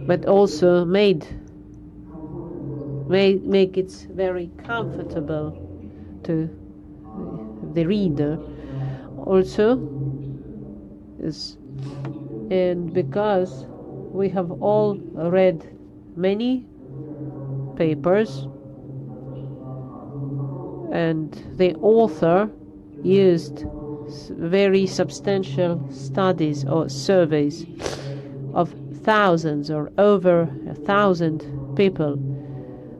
but also make it very comfortable to the reader. Also, and because we have all read many papers, and the author used very substantial studies or surveys of thousands or over 1,000 people.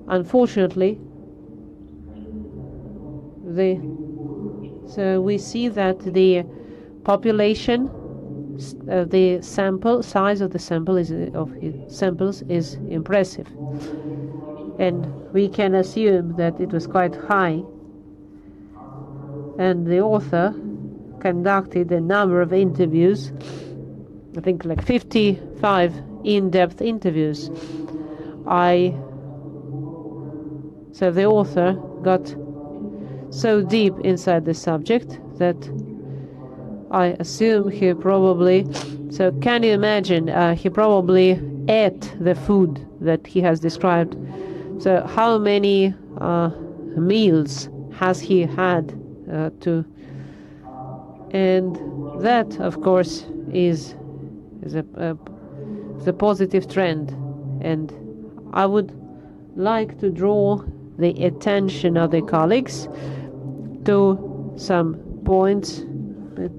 Unfortunately, so we see that the population, the size of the samples is impressive, and we can assume that it was quite high. And the author conducted a number of interviews, I think like 55 in-depth interviews. So the author got so deep inside the subject that I assume he probably, so can you imagine, he probably ate the food that he has described. So how many meals has he had and that, of course, is a positive trend, and I would like to draw the attention of the colleagues to some points. But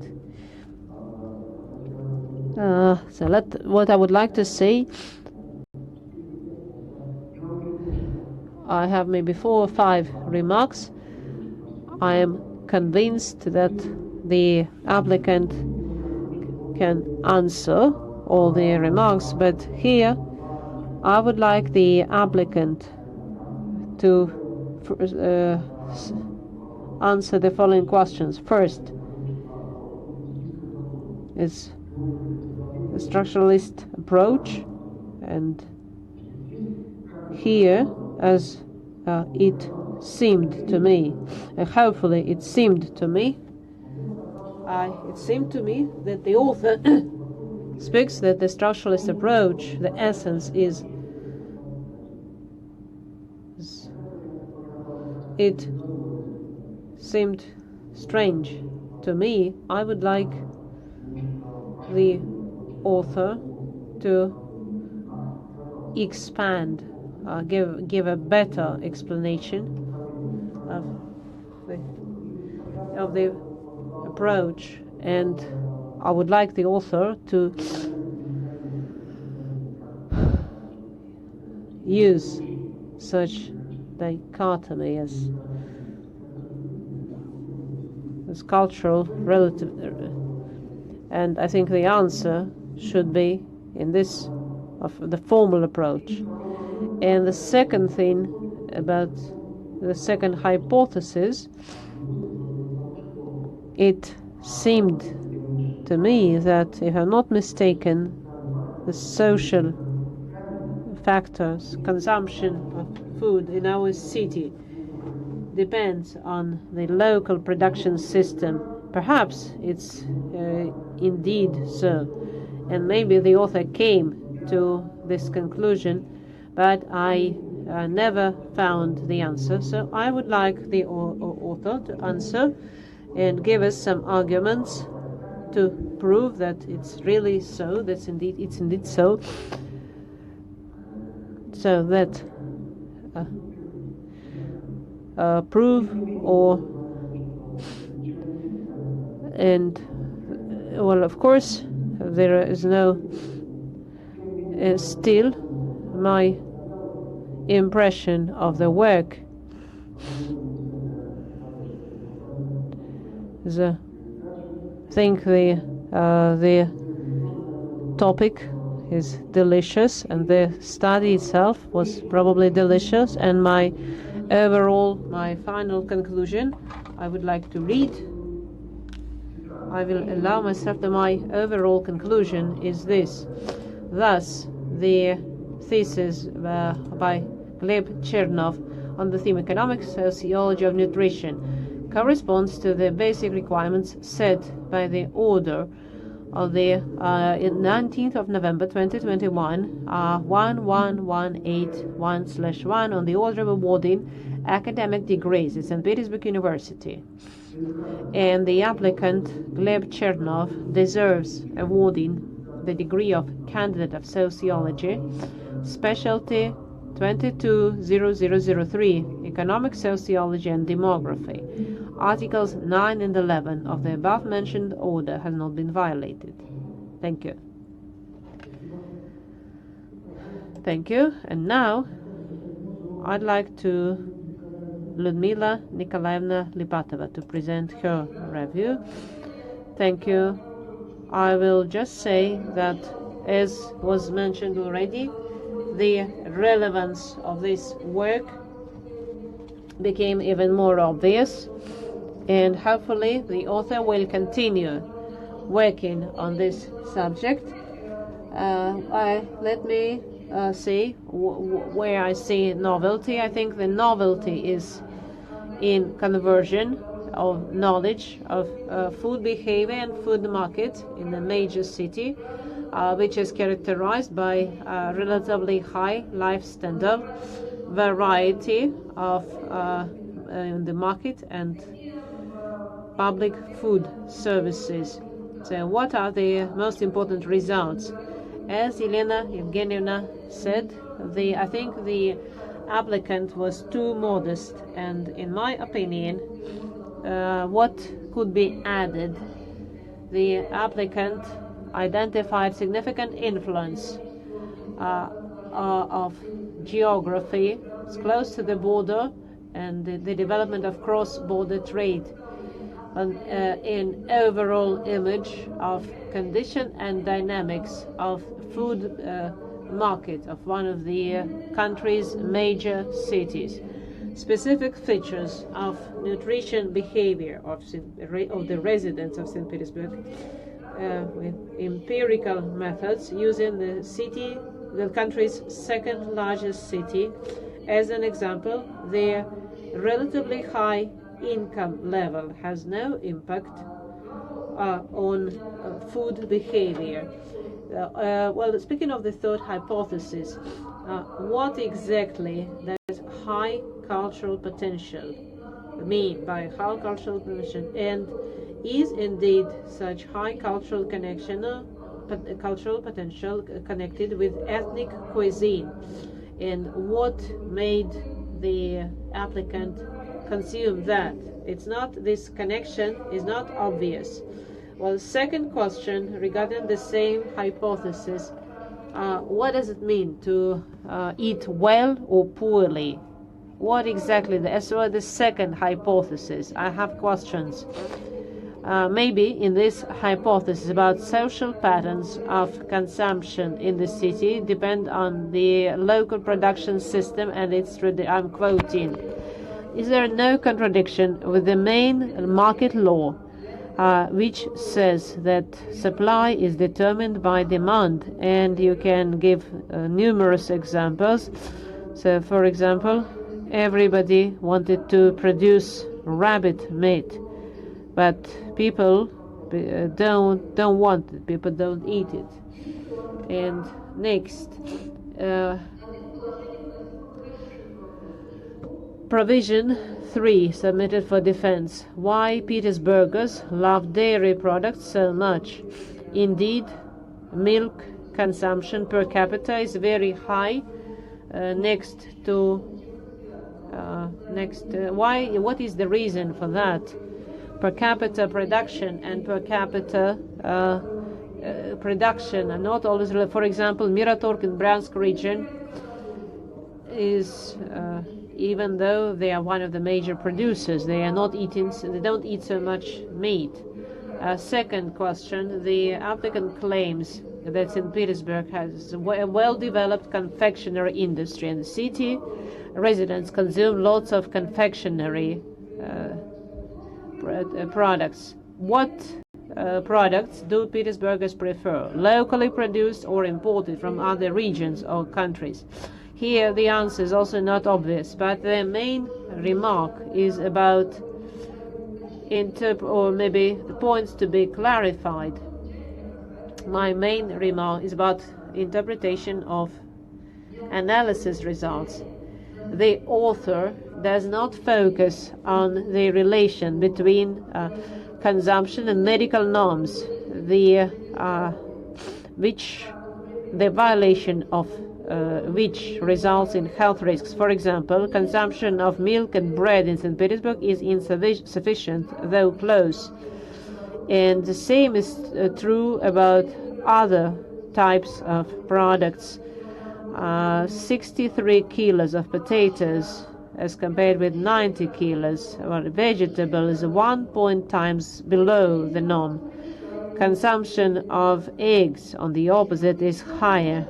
what I would like to say, I have maybe 4 or 5 remarks. I am convinced that the applicant can answer all the remarks, but here I would like the applicant to answer the following questions. First is a structuralist approach, and here, as it seemed to me, hopefully it seemed to me that the author speaks that the structuralist approach, the essence is it seemed strange to me. I would like the author to expand, give a better explanation of the approach, and I would like the author to use such dichotomy as cultural relative, and I think the answer should be in this of the formal approach. And the second thing about the second hypothesis, it seemed to me that, if I'm not mistaken, the social factors, consumption of food in our city, depends on the local production system. Perhaps it's indeed so, and maybe the author came to this conclusion, but I never found the answer. So I would like the author to answer and give us some arguments to prove that it's really so, it's indeed so, so that prove or, and well, of course there is no still my impression of the work is I think the topic is delicious, and the study itself was probably delicious, and my final conclusion I would like to read. I will allow myself that my overall conclusion is this. Thus, the thesis by Gleb Chernov on the theme economic sociology of nutrition corresponds to the basic requirements set by the order of the 19th of November 2021 11181/1 on the order of awarding academic degrees at St. Petersburg University. And the applicant, Gleb Chernov, deserves awarding the degree of candidate of sociology, specialty 220003, economic sociology and demography. Articles 9 and 11 of the above-mentioned order has not been violated. Thank you. Thank you. And now I'd like to Ludmila Nikolaevna Lipatova to present her review. Thank you. I will just say that, as was mentioned already, the relevance of this work became even more obvious, and hopefully the author will continue working on this subject. Let me see where I see novelty. I think the novelty is in conversion of knowledge of food behavior and food market in a major city, which is characterized by relatively high life standard, variety of in the market, and public food services. So what are the most important results? As Elena Evgenievna said, I think the applicant was too modest, and in my opinion, what could be added? The applicant identified significant influence of geography. It's close to the border, and the development of cross-border trade, in overall image of condition and dynamics of food market of one of the country's major cities. specific features of nutrition behavior of the residents of St. Petersburg with empirical methods using the country's second largest city as an example. Their relatively high income level has no impact on food behavior. Well, speaking of the third hypothesis, what exactly does high cultural potential mean by high cultural potential, and is indeed such high cultural cultural potential connected with ethnic cuisine, and what made the applicant consume that? This connection is not obvious. Well, second question regarding the same hypothesis, what does it mean to eat well or poorly? What exactly? So the second hypothesis, I have questions. Maybe in this hypothesis about social patterns of consumption in the city depend on the local production system and its, I'm quoting, is there no contradiction with the main market law, which says that supply is determined by demand? And you can give numerous examples. So, for example, everybody wanted to produce rabbit meat, but people don't want it. People don't eat it. And next, provision 3 submitted for defense. Why Petersburgers love dairy products so much? Indeed, milk consumption per capita is very high. What is the reason for that? Per capita production and per capita production are not always related. For example, Miratorg in Bryansk region is even though they are one of the major producers, they don't eat so much meat. Second question, the applicant claims that St. Petersburg has a well-developed confectionery industry, and the city residents consume lots of confectionery products. What products do Petersburgers prefer, locally produced or imported from other regions or countries? Here the answer is also not obvious, but the main remark is about or maybe the points to be clarified. My main remark is about interpretation of analysis results. The author does not focus on the relation between consumption and medical norms, the violation of which results in health risks. For example, consumption of milk and bread in St. Petersburg is insufficient, though close. And the same is true about other types of products. 63 kilos of potatoes as compared with 90 kilos. Vegetable is 1 times below the norm. Consumption of eggs, on the opposite, is higher.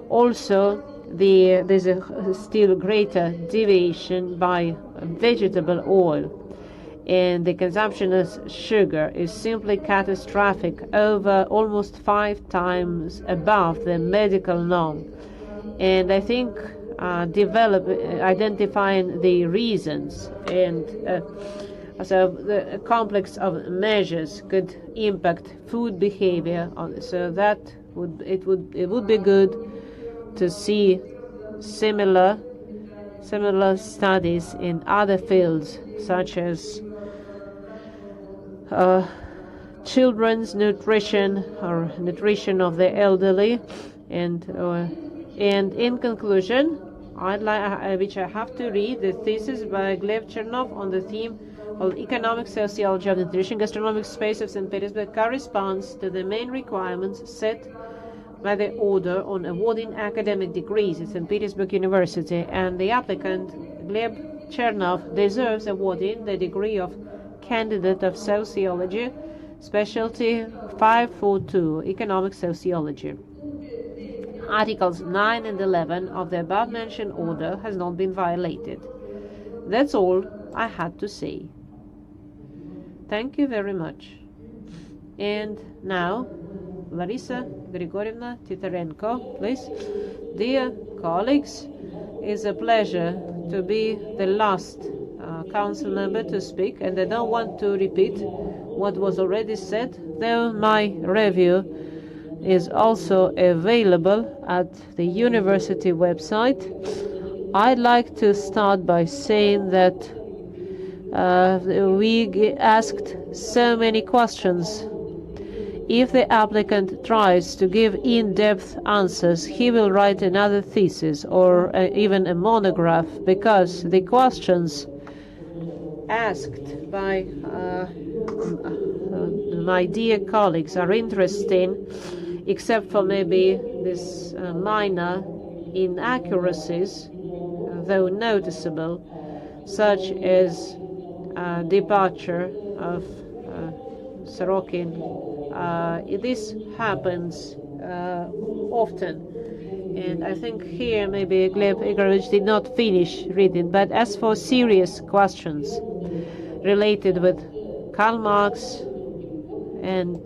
Also, there's a still greater deviation by vegetable oil, and the consumption of sugar is simply catastrophic, over almost 5 times above the medical norm. And I think identifying the reasons and so the complex of measures could impact food behavior. So that it would be good to see similar studies in other fields, such as children's nutrition or nutrition of the elderly, and in conclusion, which I have to read, the thesis by Gleb Chernov on the theme of economic sociology of nutrition, gastronomic space of St. Petersburg corresponds to the main requirements set by the order on awarding academic degrees at St. Petersburg University, and the applicant, Gleb Chernov, deserves awarding the degree of candidate of sociology, specialty 542, economic sociology. Articles 9 and 11 of the above-mentioned order has not been violated. That's all I had to say. Thank you very much. And now, Larissa Grigorievna Titarenko, please. Dear colleagues, it's a pleasure to be the last council member to speak, and I don't want to repeat what was already said, though my review is also available at the university website. I'd like to start by saying that we asked so many questions. If the applicant tries to give in-depth answers, he will write another thesis or even a monograph, because the questions asked by my dear colleagues are interesting, except for maybe this minor inaccuracies, though noticeable, such as departure of Sorokin. This happens often, and I think here maybe Gleb Igorevich did not finish reading. But as for serious questions related with Karl Marx and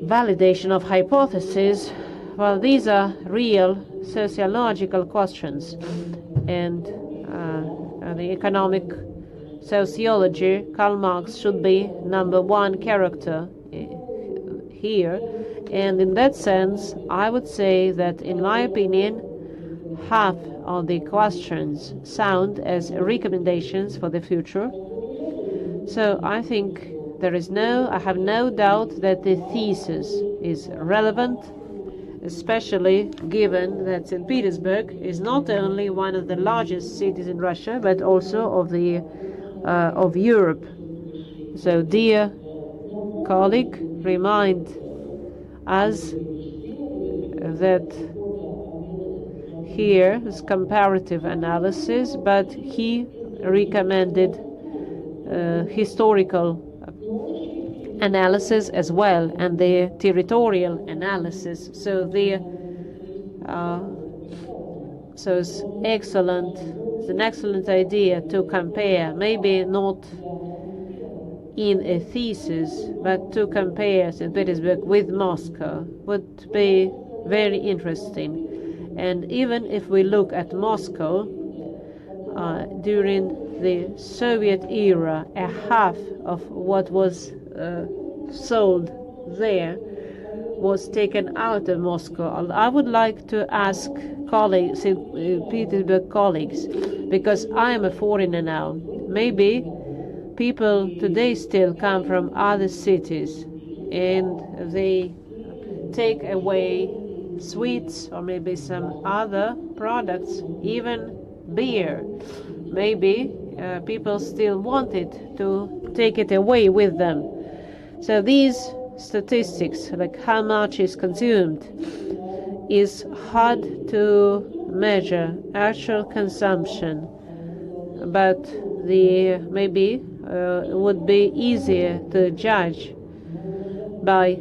validation of hypotheses, well, these are real sociological questions, and the economic sociology, Karl Marx should be number one character here. And in that sense, I would say that, in my opinion, half of the questions sound as recommendations for the future. So I think I have no doubt that the thesis is relevant, especially given that St. Petersburg is not only one of the largest cities in Russia, but also of Europe. So, dear colleague, remind us that here is comparative analysis, but he recommended historical analysis as well, and the territorial analysis. So it's excellent. It's an excellent idea to compare, maybe not in a thesis, but to compare St. Petersburg with Moscow would be very interesting. And even if we look at Moscow, during the Soviet era, a half of what was sold there was taken out of Moscow. I would like to ask colleagues, Petersburg colleagues, because I am a foreigner now. Maybe people today still come from other cities, and they take away sweets or maybe some other products, even beer. Maybe people still wanted to take it away with them. So these statistics, like how much is consumed, is hard to measure actual consumption, but maybe would be easier to judge by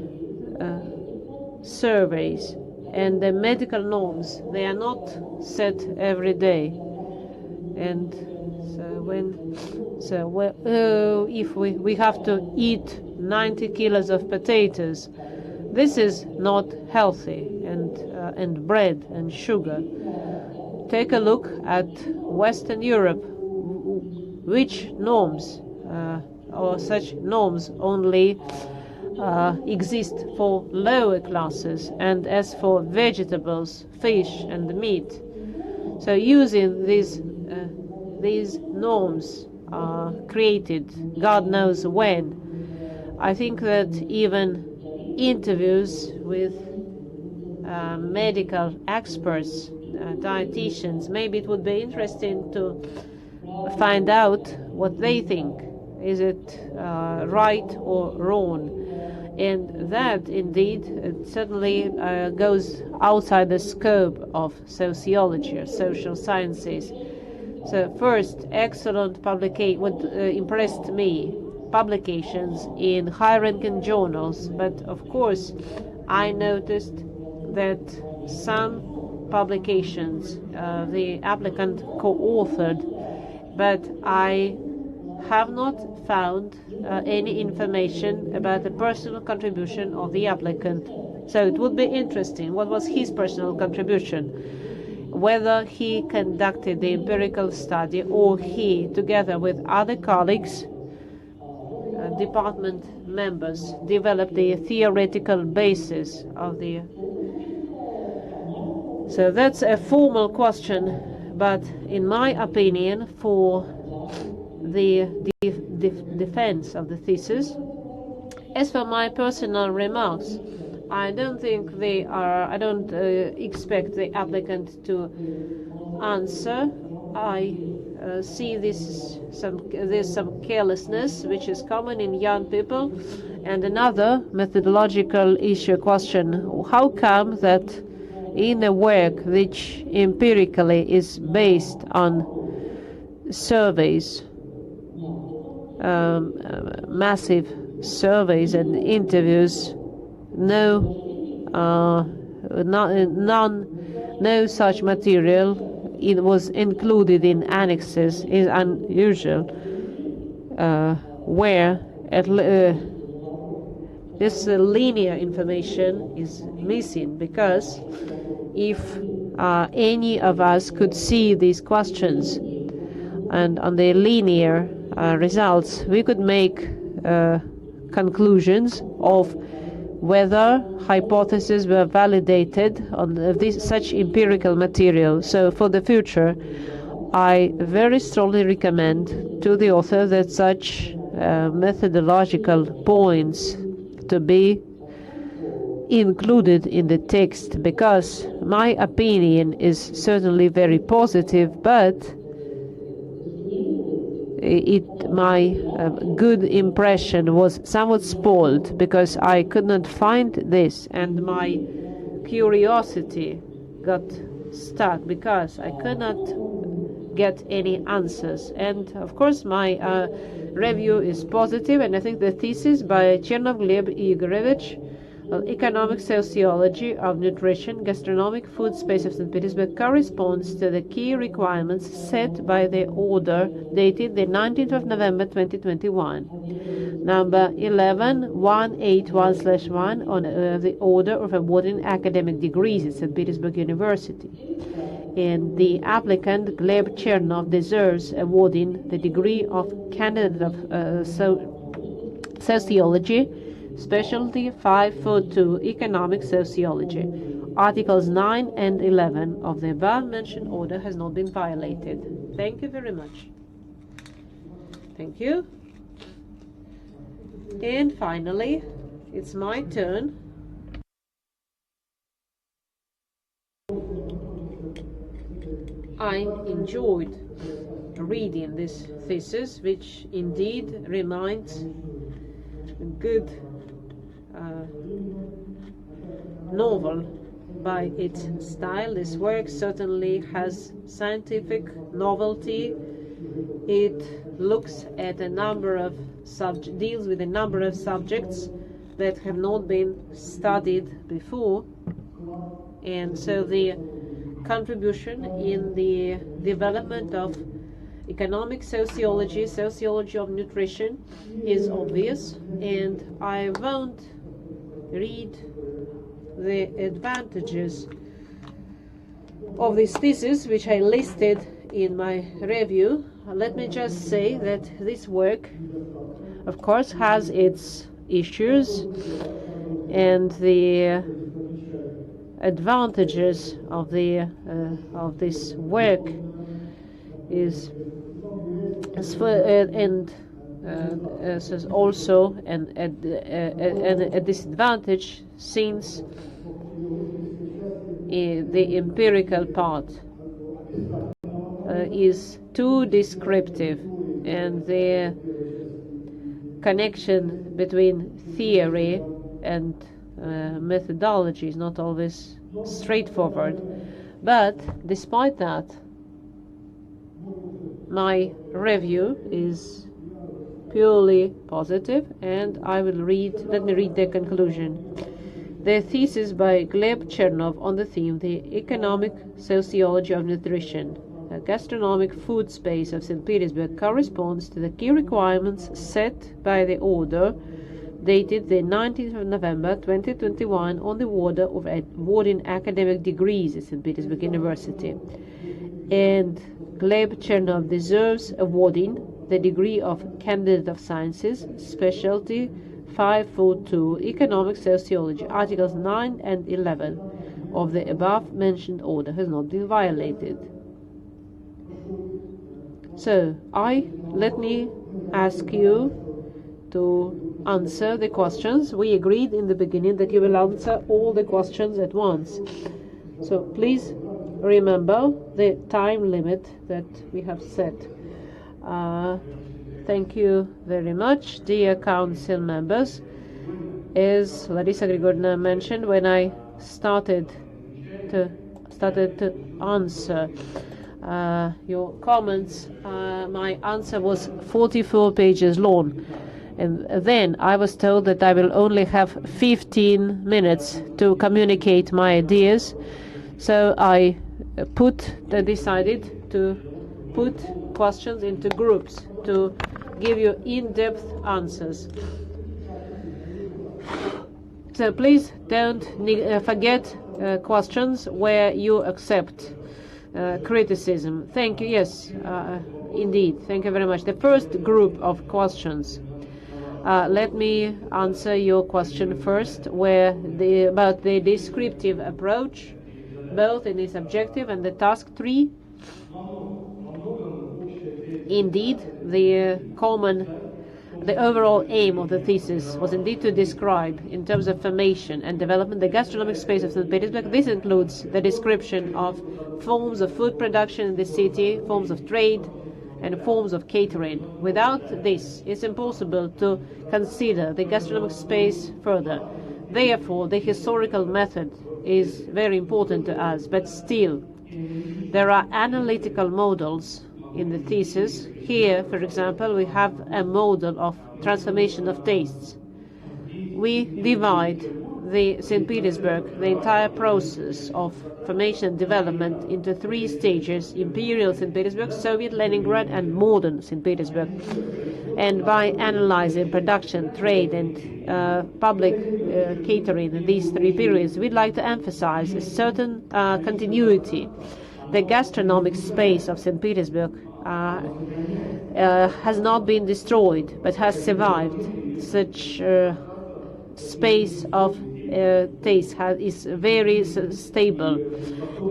surveys. And the medical norms, they are not set every day. And if we have to eat 90 kilos of potatoes, this is not healthy, and bread and sugar. Take a look at Western Europe, which norms or such norms only exist for lower classes, and as for vegetables, fish and meat. So using these norms created God knows when, I think that even interviews with medical experts, dietitians, maybe it would be interesting to find out what they think. Is it right or wrong? And that, indeed, it certainly goes outside the scope of sociology or social sciences. So first, excellent what impressed me, publications in high-ranking journals. But of course, I noticed that some publications the applicant co-authored but I have not found any information about the personal contribution of the applicant. So it would be interesting, what was his personal contribution? Whether he conducted the empirical study or he, together with other colleagues, department members, developed the theoretical basis of the... So that's a formal question, but in my opinion, for the defense of the thesis, as for my personal remarks, I don't think they are, I don't expect the applicant to answer. I see there's some carelessness which is common in young people. And another methodological issue question: how come that in a work which empirically is based on surveys, massive surveys and interviews, no such material it was included in annexes is unusual, where this linear information is missing, because if any of us could see these questions and on the linear results, we could make conclusions of whether hypotheses were validated on such empirical material. So for the future, I very strongly recommend to the author that such methodological points to be included in the text, because my opinion is certainly very positive, but my good impression was somewhat spoiled because I could not find this, and my curiosity got stuck because I could not get any answers. And of course my review is positive, and I think the thesis by Chernov, Gleb, Igorevich, Economic Sociology of Nutrition, Gastronomic Food Space of St. Petersburg, corresponds to the key requirements set by the order dated the 19th of November 2021, number 11181/1 on the order of awarding academic degrees at St. Petersburg University. And the applicant, Gleb Chernov, deserves awarding the degree of candidate of sociology, specialty 542, economic sociology. Articles 9 and 11 of the above-mentioned order has not been violated. Thank you very much. Thank you. And finally, it's my turn. I enjoyed reading this thesis, which indeed reminds a good novel by its style. This work certainly has scientific novelty. It looks at a number of deals with a number of subjects that have not been studied before, and so the contribution in the development of economic sociology, sociology of nutrition, is obvious, and I won't read the advantages of this thesis, which I listed in my review. Let me just say that this work, of course, has its issues, and the advantages of this work is also a disadvantage, since the empirical part is too descriptive, and the connection between theory and methodology is not always straightforward. But despite that, my review is purely positive, and let me read the conclusion. The thesis by Gleb Chernov on the theme, the economic sociology of nutrition, gastronomic food space of St. Petersburg corresponds to the key requirements set by the order dated the 19th of November 2021 on the order of awarding academic degrees at St. Petersburg University. And Gleb Chernov deserves awarding the degree of Candidate of Sciences, specialty 542, Economic Sociology. Articles 9 and 11 of the above-mentioned order has not been violated. So, let me ask you to answer the questions. We agreed in the beginning that you will answer all the questions at once. So, please remember the time limit that we have set. Thank you very much, dear council members. As Larissa Grigorina mentioned, when I started to answer your comments, my answer was 44 pages long, and then I was told that I will only have 15 minutes to communicate my ideas, so I decided to put questions into groups to give you in-depth answers. So please don't forget questions where you accept criticism. Thank you. Yes, indeed. Thank you very much. The first group of questions. Let me answer your question first, about the descriptive approach, both in its objective and the task 3. Indeed, the overall aim of the thesis was indeed to describe, in terms of formation and development, the gastronomic space of St. Petersburg. This includes the description of forms of food production in the city, forms of trade, and forms of catering. Without this, it's impossible to consider the gastronomic space further. Therefore, the historical method is very important to us, but still, there are analytical models in the thesis. Here, for example, we have a model of transformation of tastes. We divide the St. Petersburg, the entire process of formation and development, into 3 stages: Imperial St. Petersburg, Soviet Leningrad, and modern St. Petersburg. And by analyzing production, trade, and public catering in these 3 periods, we'd like to emphasize a certain continuity. The gastronomic space of St. Petersburg has not been destroyed, but has survived. Such space of taste is very stable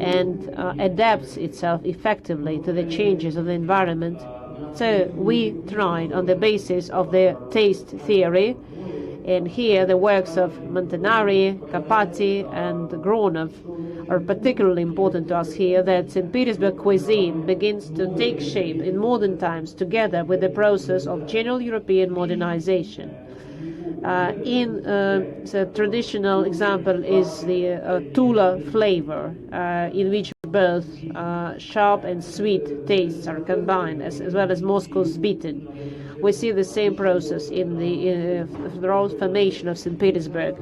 and adapts itself effectively to the changes of the environment. So we tried on the basis of the taste theory, and here the works of Montanari, Carpati, and Gronov are particularly important to us here, that St. Petersburg cuisine begins to take shape in modern times together with the process of general European modernization. The traditional example is the Tula flavor, in which both sharp and sweet tastes are combined, as well as Moscow's Bitin. We see the same process in the formation of St. Petersburg.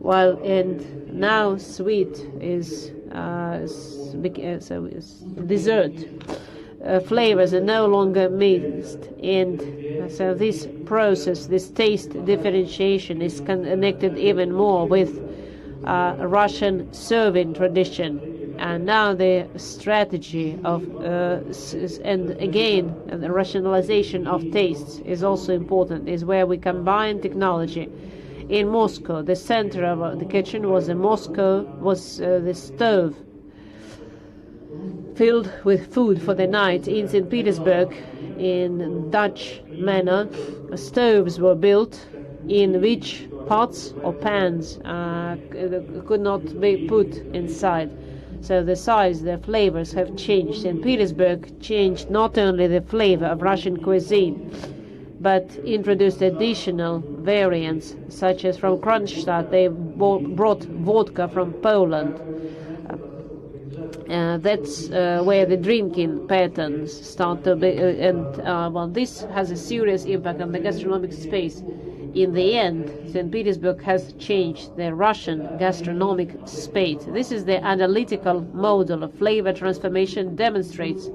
And now sweet is dessert. Flavors are no longer mixed, and so this process, this taste differentiation, is connected even more with Russian serving tradition. And now the strategy of and again the rationalization of tastes is also important, is where we combine technology. In Moscow, the center of the kitchen was the stove filled with food for the night. In St. Petersburg, in Dutch manner, stoves were built in which pots or pans could not be put inside. So the size, the flavors have changed. St. Petersburg changed not only the flavor of Russian cuisine, but introduced additional variants, such as from Kronstadt they brought vodka from Poland. That's where the drinking patterns start to be, this has a serious impact on the gastronomic space. In the end, St. Petersburg has changed the Russian gastronomic space. This is the analytical model of flavor transformation demonstrates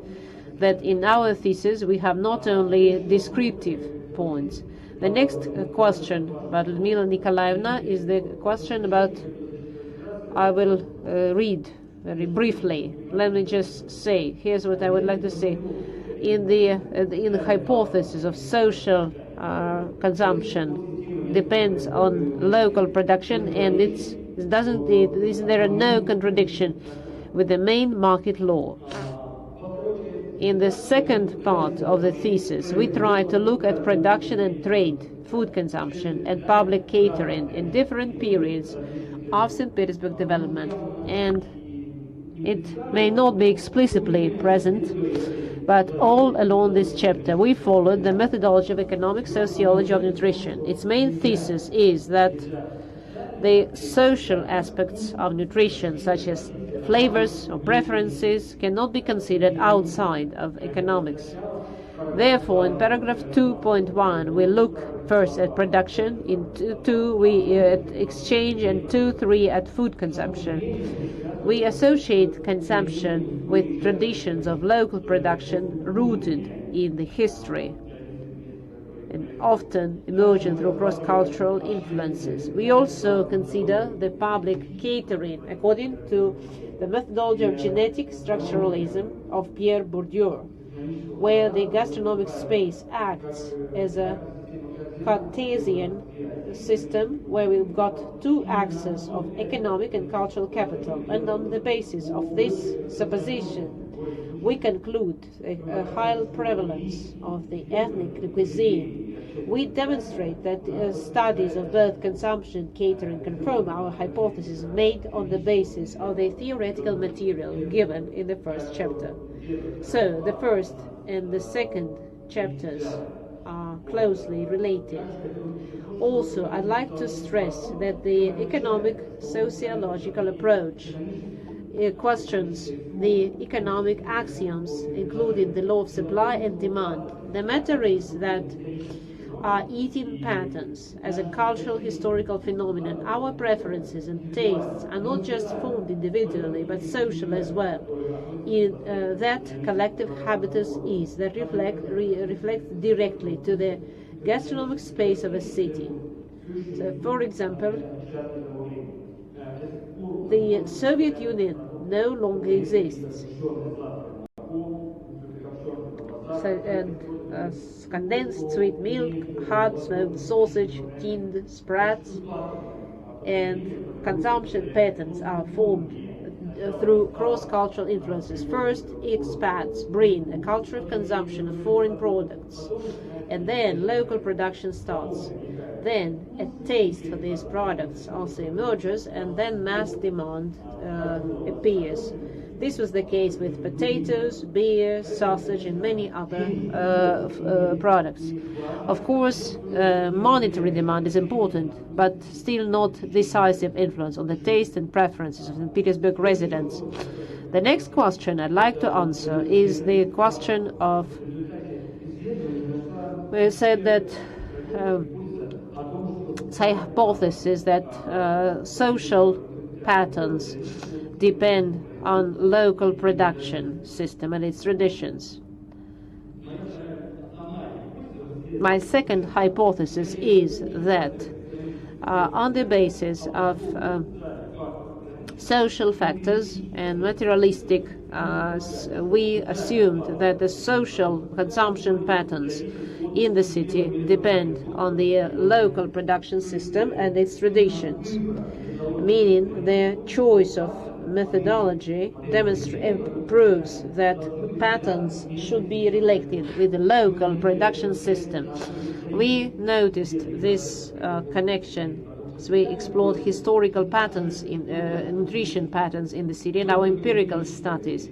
that in our thesis we have not only descriptive points. The next question about Ludmila Nikolaevna is the question about, I will read very briefly. Let me just say, here's what I would like to say. In the hypothesis of social consumption depends on local production, and there are no contradiction with the main market law. In the second part of the thesis, we try to look at production and trade, food consumption, and public catering in different periods of St. Petersburg development, and it may not be explicitly present, but all along this chapter we followed the methodology of economic sociology of nutrition. Its main thesis is that the social aspects of nutrition, such as flavors or preferences, cannot be considered outside of economics. Therefore, in paragraph 2.1, we look first at production, in 2 we at exchange, and 2.3 at food consumption. We associate consumption with traditions of local production rooted in the history and often emerging through cross-cultural influences. We also consider the public catering according to the methodology of genetic structuralism of Pierre Bourdieu, where the gastronomic space acts as a Cartesian system where we've got two axes of economic and cultural capital, and on the basis of this supposition we conclude a high prevalence of the ethnic cuisine. We demonstrate that studies of both consumption and catering confirm our hypothesis made on the basis of the theoretical material given in the first chapter. So the first and the second chapters are closely related. Also, I'd like to stress that the economic sociological approach questions the economic axioms, including the law of supply and demand. The matter is that our eating patterns as a cultural historical phenomenon, our preferences and tastes are not just formed individually but social as well. In that collective habitus is that reflects directly to the gastronomic space of a city. So, for example, the Soviet Union no longer exists. Condensed sweet milk, hard smoked sausage, tinned sprats, and consumption patterns are formed through cross-cultural influences. First, expats bring a culture of consumption of foreign products, and then local production starts. Then a taste for these products also emerges, and then mass demand appears. This was the case with potatoes, beer, sausage, and many other products. Of course, monetary demand is important, but still not decisive influence on the taste and preferences of St. Petersburg residents. The next question I'd like to answer is the question of, we said that hypothesis that social patterns depend on local production system and its traditions. My second hypothesis is that on the basis of social factors and materialistic, we assumed that the social consumption patterns in the city depend on the local production system and its traditions, meaning the choice of methodology proves that patterns should be related with the local production system. We noticed this connection as we explored historical patterns in nutrition patterns in the city and our empirical studies.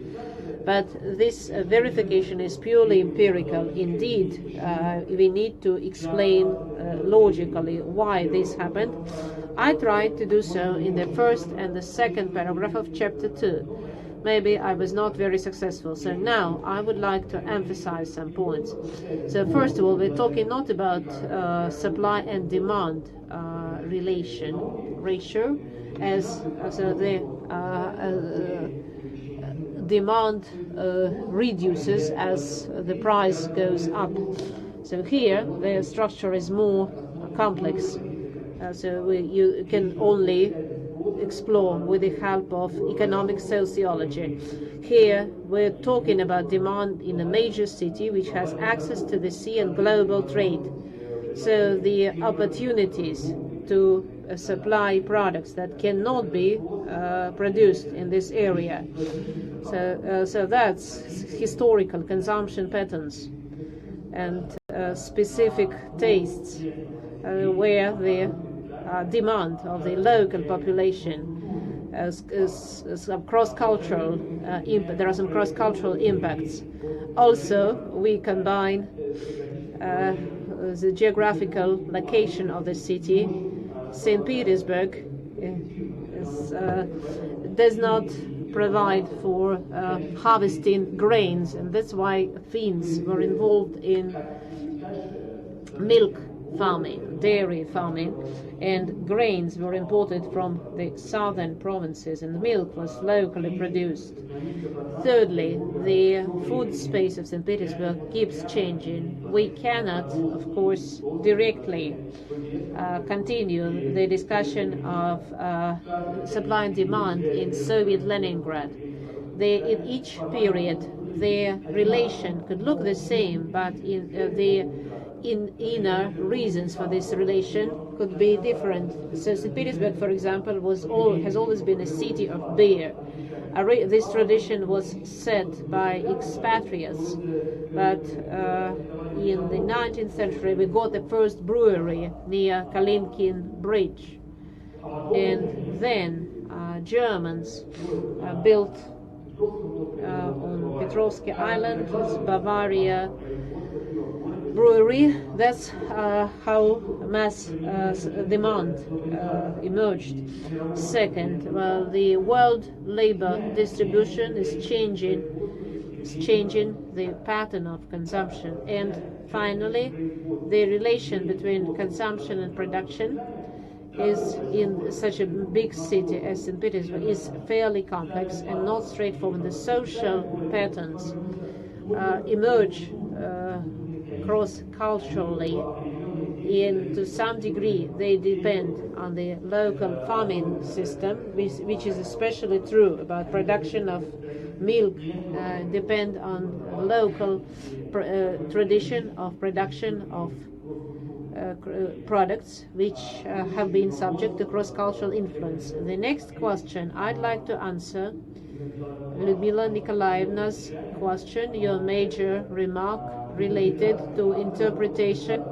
But this verification is purely empirical. Indeed, we need to explain logically why this happened. I tried to do so in the first and the second paragraph of chapter 2. maybe I was not very successful. So now I would like to emphasize some points. So first of all, we're talking not about supply and demand ratio, as so the demand reduces as the price goes up. So here the structure is more complex. So you can only explore with the help of economic sociology. Here we're talking about demand in a major city which has access to the sea and global trade. So the opportunities to supply products that cannot be produced in this area. So that's historical consumption patterns and specific tastes where the demand of the local population is cross-cultural. There are some cross-cultural impacts. Also, we combine the geographical location of the city. St. Petersburg does not provide for harvesting grains, and that's why Finns were involved in milk farming, dairy farming, and grains were imported from the southern provinces, and milk was locally produced. Thirdly, the food space of St. Petersburg keeps changing. We cannot, of course, directly continue the discussion of supply and demand in Soviet Leningrad. In each period, the relation could look the same, but in inner reasons for this relation could be different. So St. Petersburg, for example, has always been a city of beer. This tradition was set by expatriates, but in the 19th century we got the first brewery near Kalinkin Bridge, and then Germans built on Petrovsky Island, Bavaria brewery. That's how mass demand emerged. Second, well, the world labor distribution is changing the pattern of consumption. And finally, the relation between consumption and production is in such a big city as St. Petersburg is fairly complex and not straightforward. The social patterns emerge cross-culturally, and to some degree they depend on the local farming system, which is especially true about production of milk, depend on local tradition of production of products which have been subject to cross-cultural influence. The next question I'd like to answer, Lyudmila Nikolaevna's question, your major remark related to interpretation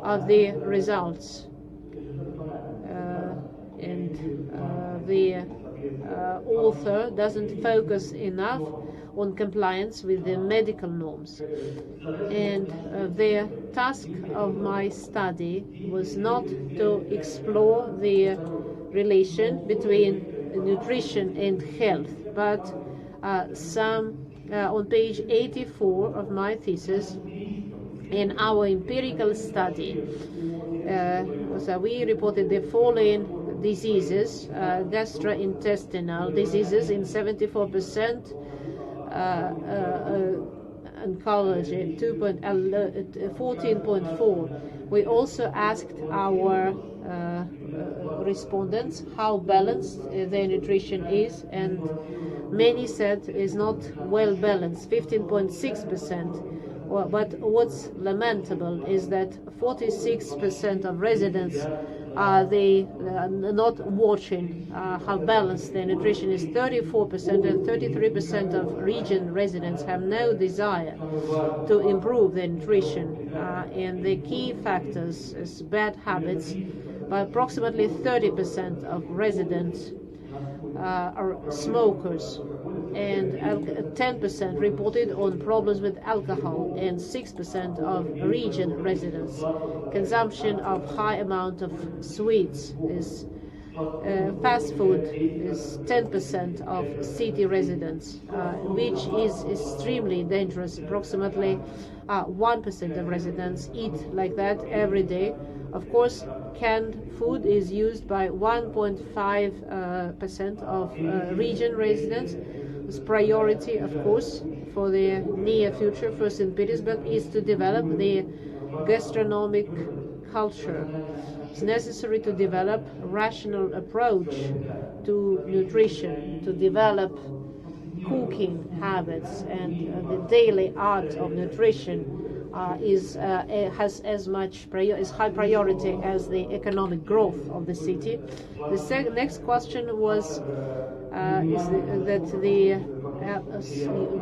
of the results. The author doesn't focus enough on compliance with the medical norms. And the task of my study was not to explore the relation between nutrition and health, but on page 84 of my thesis, in our empirical study, so we reported the following diseases: gastrointestinal diseases in 74%, oncology 14.4. We also asked our respondents how balanced their nutrition is, and many said is not well balanced, 15.6%. But what's lamentable is that 46% of residents are not watching how balanced their nutrition is. 34% and 33% of region residents have no desire to improve their nutrition. And the key factors is bad habits. By approximately 30% of residents are smokers, and 10% reported on problems with alcohol, and 6% of region residents. Consumption of high amount of sweets is fast food is 10% of city residents, which is extremely dangerous. Approximately 1% of residents eat like that every day. Of course, canned food is used by 1.5% of region residents. This priority, of course, for the near future for St. Petersburg is to develop the gastronomic culture. It's necessary to develop a rational approach to nutrition, to develop cooking habits, and the daily art of nutrition has as much is high priority as the economic growth of the city. The next question was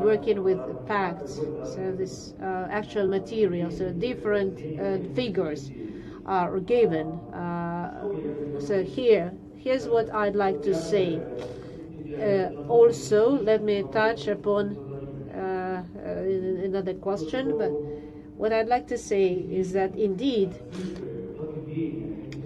working with facts, so this actual material, so different figures are given. So here's what I'd like to say. Also, let me touch upon another question, but what I'd like to say is that indeed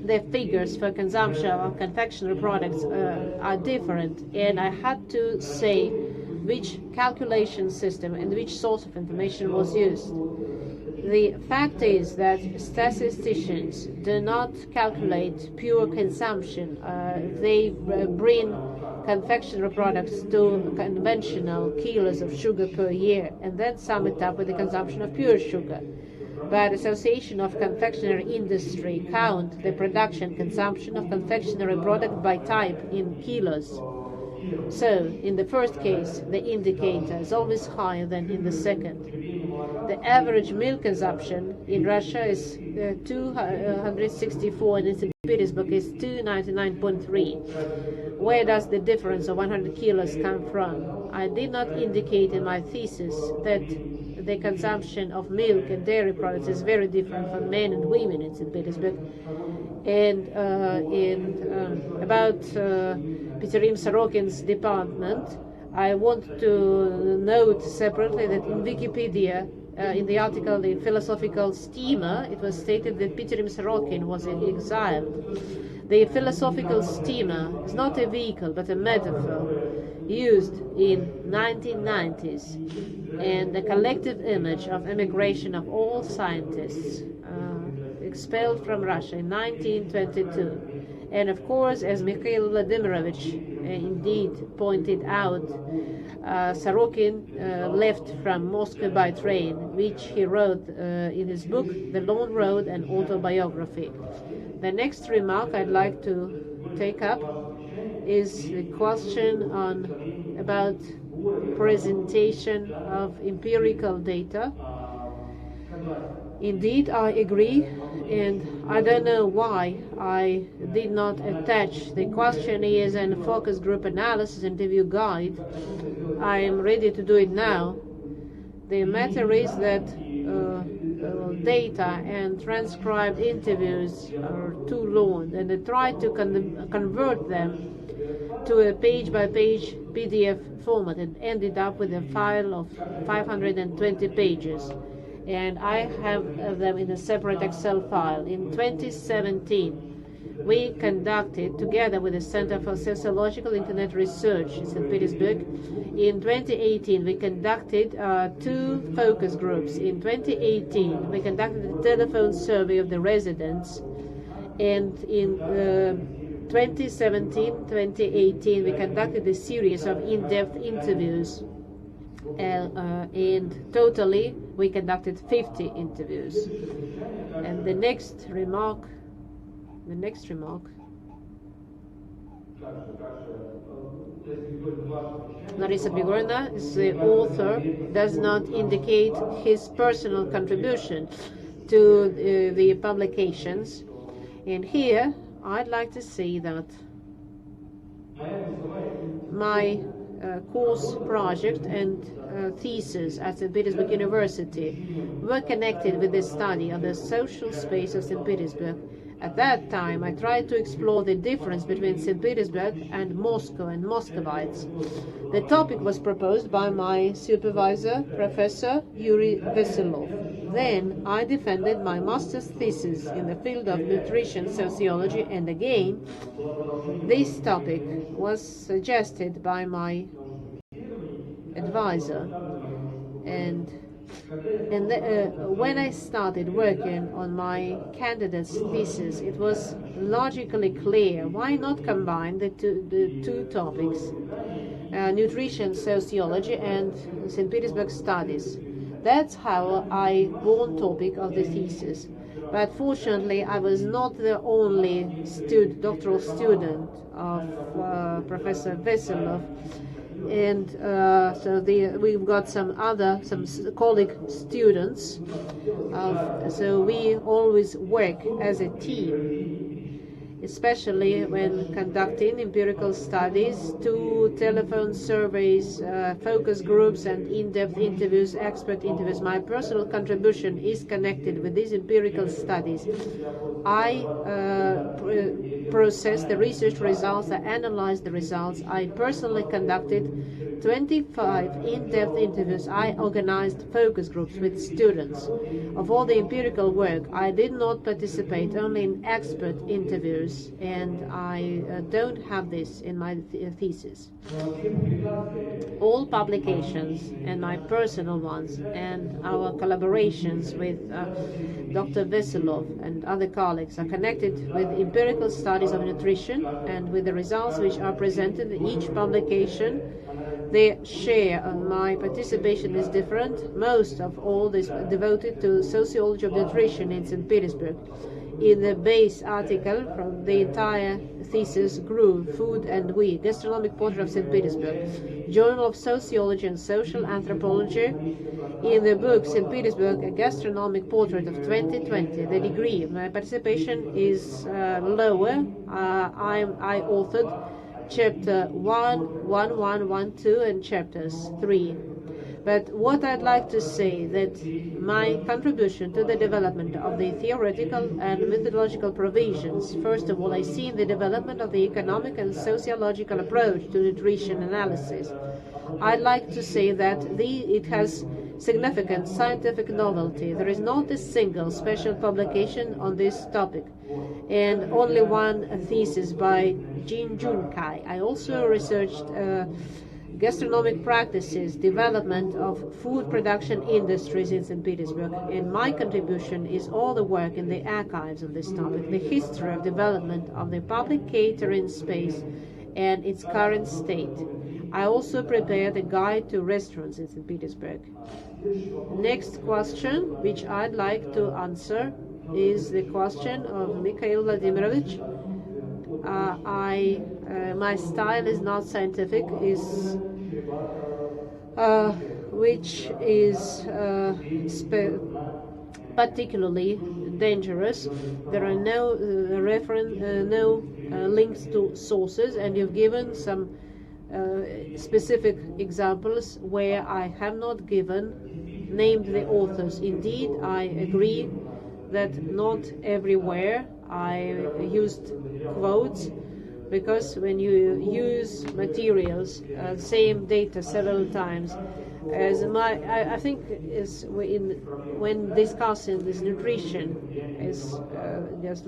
the figures for consumption of confectionery products are different, and I had to say which calculation system and which source of information was used. The fact is that statisticians do not calculate pure consumption. They bring confectionery products to conventional kilos of sugar per year and then sum it up with the consumption of pure sugar. But Association of Confectionery Industry count the production consumption of confectionery product by type in kilos. So, in the first case, the indicator is always higher than in the second. The average milk consumption in Russia is 264, and in St. Petersburg is 299.3. Where does the difference of 100 kilos come from? I did not indicate in my thesis that the consumption of milk and dairy products is very different for men and women in St. Petersburg. And about Peterim Sorokin's department, I want to note separately that in Wikipedia, in the article "The Philosophical Steamer," it was stated that Peterim Sorokin was exiled. The philosophical steamer is not a vehicle but a metaphor used in 1990s, and the collective image of emigration of all scientists expelled from Russia in 1922. And of course, as Mikhail Vladimirovich indeed pointed out, Sorokin left from Moscow by train, which he wrote in his book The Long Road and Autobiography. The next remark I'd like to take up is the question about presentation of empirical data. Indeed, I agree, and I don't know why I did not attach the questionnaires and focus group analysis interview guide. I am ready to do it now. The matter is that data and transcribed interviews are too long, and I tried to convert them to a page-by-page PDF format and ended up with a file of 520 pages. And I have them in a separate Excel file. In 2017, we conducted, together with the Center for Sociological Internet Research in St. Petersburg, in 2018 we conducted 2 focus groups. In 2018 we conducted a telephone survey of the residents, and in 2017-2018 we conducted a series of in-depth interviews. And totally we conducted 50 interviews. And the next remark, Larissa Grigorina is the author, does not indicate his personal contribution to the publications. And here I'd like to say that my course project and thesis at St. Petersburg University were connected with the study of the social space of St. Petersburg. At that time, I tried to explore the difference between St. Petersburg and Moscow and Muscovites. The topic was proposed by my supervisor, Professor Yuri Veselov. Then I defended my master's thesis in the field of nutrition sociology, and again this topic was suggested by my advisor. And when I started working on my candidate's thesis, it was logically clear why not combine the two topics, nutrition sociology and St. Petersburg studies. That's how I born topic of the thesis. But fortunately, I was not the only doctoral student of Professor Veselov, and so we've got some colleague students. So we always work as a team, especially when conducting empirical studies, to telephone surveys, focus groups, and in-depth interviews, expert interviews. My personal contribution is connected with these empirical studies. I process the research results, I analyze the results. I personally conducted 25 in-depth interviews. I organized focus groups with students. Of all the empirical work, I did not participate only in expert interviews, and I don't have this in my thesis. All publications, and my personal ones, and our collaborations with Dr. Veselov and other colleagues are connected with empirical studies of nutrition, and with the results which are presented in each publication. The share of my participation is different. Most of all is devoted to sociology of nutrition in St. Petersburg. In the base article from the entire thesis grew Food and We, Gastronomic Portrait of St. Petersburg, Journal of Sociology and Social Anthropology. In the book St. Petersburg, a Gastronomic Portrait of 2020, the degree of my participation is lower. I authored chapter 1, 1, 1, 1, 2, and chapters 3. But what I'd like to say that my contribution to the development of the theoretical and methodological provisions, first of all, I see in the development of the economic and sociological approach to nutrition analysis. I'd like to say that it has significant scientific novelty. There is not a single special publication on this topic, and only one thesis by Jin Junkai. I also researched gastronomic practices, development of food production industries in St. Petersburg, and my contribution is all the work in the archives of this topic, the history of development of the public catering space and its current state. I also prepared a guide to restaurants in St. Petersburg. Next question, which I'd like to answer, is the question of Mikhail Vladimirovich. My style is not scientific, which is particularly dangerous. There are no links to sources, and you've given some specific examples where I have not named the authors. Indeed, I agree that not everywhere I used quotes, because when you use materials, same data several times, I think is when discussing this nutrition, is just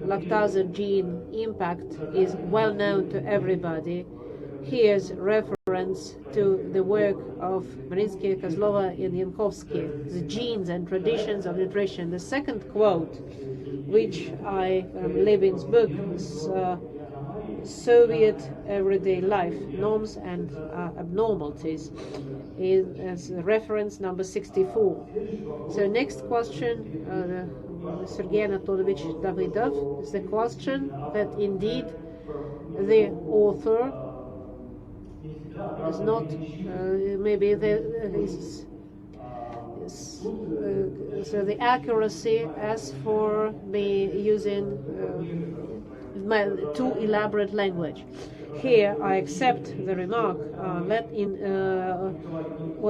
lactase gene impact is well known to everybody. Here's reference to the work of Marinsky, Kozlova, and Yankovsky, the genes and traditions of nutrition. The second quote, which I Levin's book, is Soviet everyday life, norms and abnormalities, as reference number 64. So next question, Sergei Anatolovich Davidov, is the question that indeed the author is not so the accuracy as for me using too elaborate language. Here I accept the remark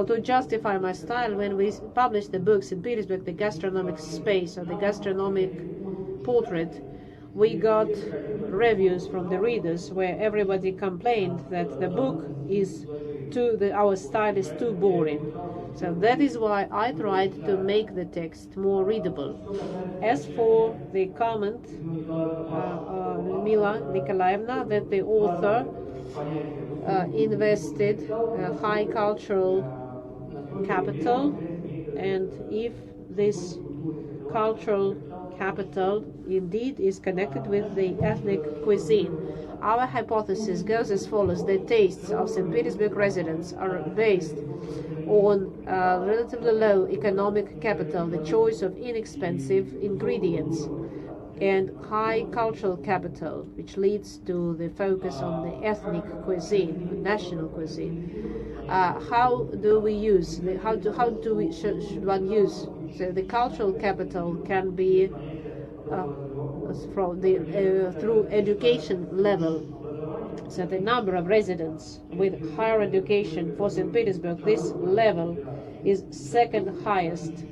to justify my style. When we published the books in Petersburg, the gastronomic space or the gastronomic portrait, we got reviews from the readers where everybody complained that the book is our style is too boring. So that is why I tried to make the text more readable. As for the comment, Mila Nikolaevna, that the author invested high cultural capital, and if this cultural capital indeed is connected with the ethnic cuisine. Our hypothesis goes as follows: the tastes of St. Petersburg residents are based on relatively low economic capital, the choice of inexpensive ingredients, and high cultural capital, which leads to the focus on the ethnic cuisine, national cuisine. How do we use? Should one use? So the cultural capital can be through education level. So the number of residents with higher education for St. Petersburg, this level is second highest,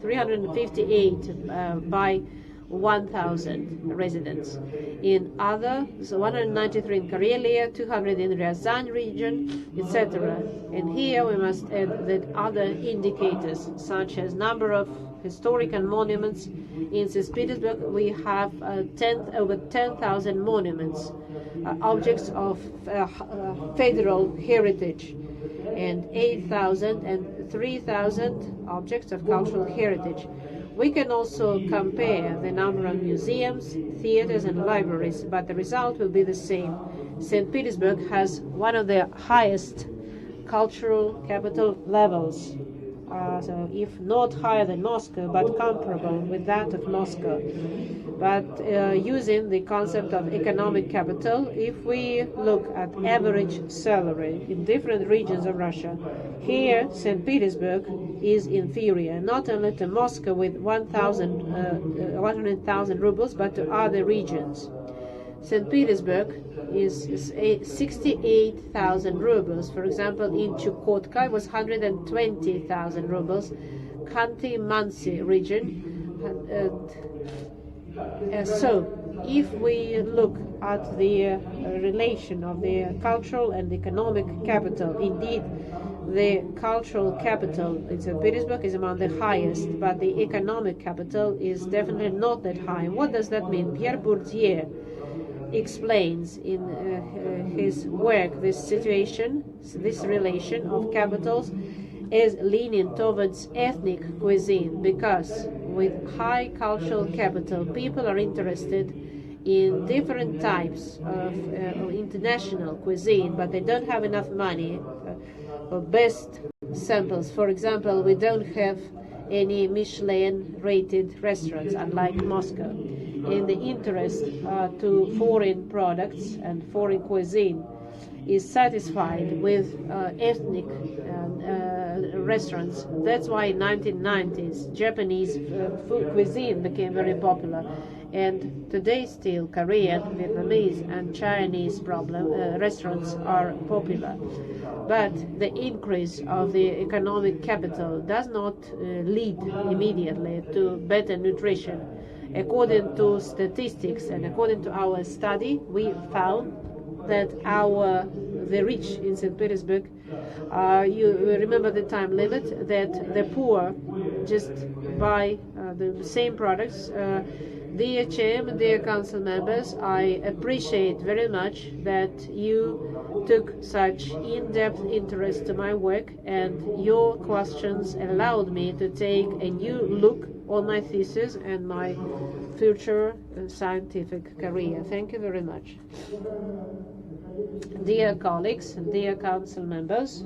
358 by 1,000 residents. In other, so 193 in Karelia, 200 in Ryazan region, etc. And here we must add that other indicators, such as number of historical monuments. In St. Petersburg, we have over 10,000 monuments, objects of federal heritage, and 8,000 and 3,000 objects of cultural heritage. We can also compare the number of museums, theaters, and libraries, but the result will be the same. St. Petersburg has one of the highest cultural capital levels. So if not higher than Moscow, but comparable with that of Moscow. But using the concept of economic capital, if we look at average salary in different regions of Russia, here St. Petersburg is inferior, not only to Moscow with 100,000 rubles, but to other regions. St. Petersburg is 68,000 rubles. For example, in Chukotka it was 120,000 rubles. Khanty-Mansi region. So, if we look at the relation of the cultural and economic capital, indeed, the cultural capital in St. Petersburg is among the highest, but the economic capital is definitely not that high. What does that mean? Pierre Bourdieu explains in his work this situation, this relation of capitals is leaning towards ethnic cuisine, because with high cultural capital people are interested in different types of international cuisine, but they don't have enough money for best samples. For example, we don't have any Michelin rated restaurants, unlike Moscow. In the interest to foreign products and foreign cuisine is satisfied with ethnic restaurants. That's why in 1990s Japanese food cuisine became very popular, and today still Korean, Vietnamese and Chinese restaurants are popular. But the increase of the economic capital does not lead immediately to better nutrition. According to statistics and according to our study, we found that the rich in St. Petersburg, you remember the time limit, that the poor just buy the same products. Dear Chair, dear Council members, I appreciate very much that you took such in-depth interest to my work, and your questions allowed me to take a new look on my thesis and my future scientific career. Thank you very much. Dear colleagues, dear Council members,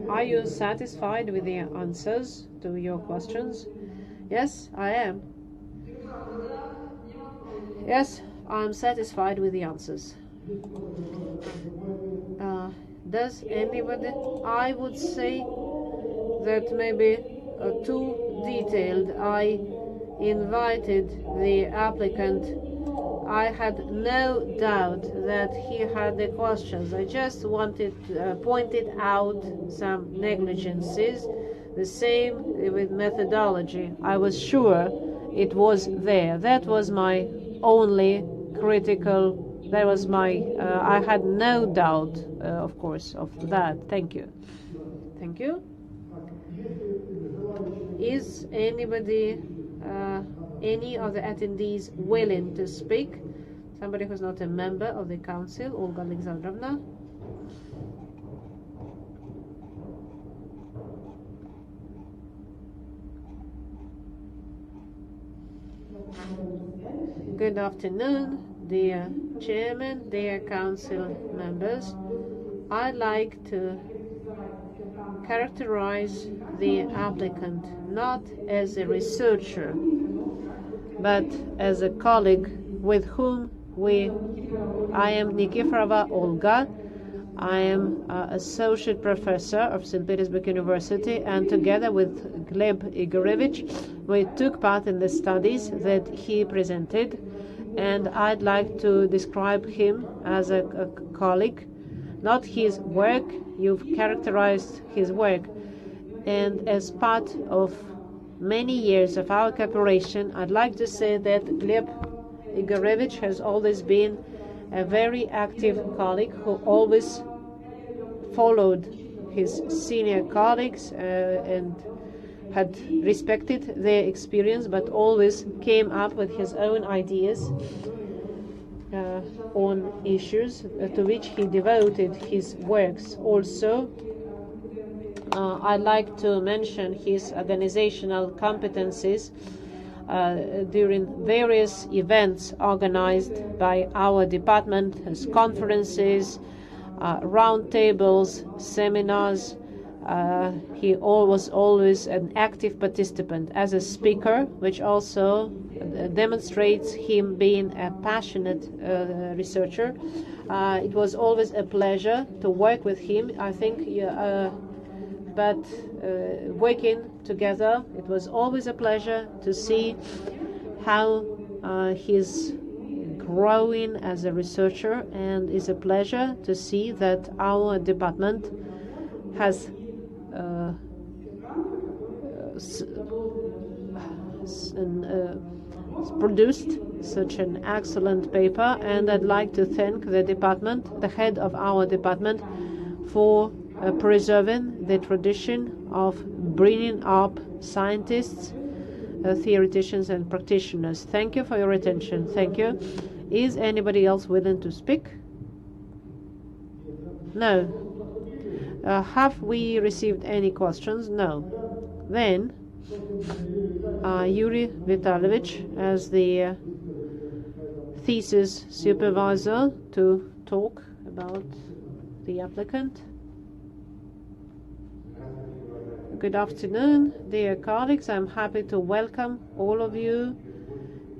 are you satisfied with the answers to your questions? Yes, I am. Yes, I'm satisfied with the answers. Does anybody? I would say that maybe too detailed. I invited the applicant. I had no doubt that he had the questions. I just wanted pointed out some negligences. The same with methodology. I was sure it was there. That was my only critical. That was my. I had no doubt, of course, of that. Thank you. Thank you. Is anybody, any of the attendees willing to speak? Somebody who's not a member of the council, Olga Alexandrovna. Good afternoon, dear chairman, dear council members. I'd like to characterize the applicant not as a researcher, but as a colleague with whom I am Nikiforova Olga. I am associate professor of St. Petersburg University, and together with Gleb Igorevich, we took part in the studies that he presented, and I'd like to describe him as a colleague, not his work. You've characterized his work, and as part of many years of our cooperation, I'd like to say that Gleb Igorevich has always been a very active colleague who always followed his senior colleagues and had respected their experience, but always came up with his own ideas on issues to which he devoted his works. Also, I'd like to mention his organizational competencies during various events organized by our department as conferences, roundtables, seminars. He was always an active participant as a speaker, which also demonstrates him being a passionate researcher. It was always a pleasure to work with him. I think but working together, it was always a pleasure to see how he's growing as a researcher, and it's a pleasure to see that our department has produced such an excellent paper, and I'd like to thank the department, the head of our department, for preserving the tradition of bringing up scientists, theoreticians and practitioners. Thank you for your attention. Thank you. Is anybody else willing to speak? No. Have we received any questions? No. Then Yuri Vitalovich, as the thesis supervisor, to talk about the applicant. Good afternoon, dear colleagues. I'm happy to welcome all of you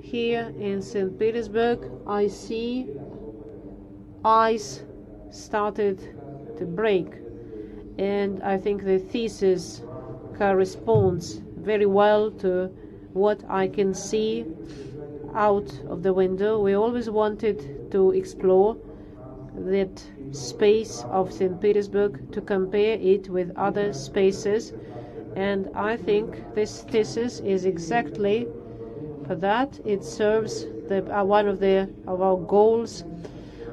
here in St. Petersburg. I see ice started to break, and I think the thesis corresponds very well to what I can see out of the window. We always wanted to explore that space of St. Petersburg, to compare it with other spaces, and I think this thesis is exactly for that. It serves one of our goals.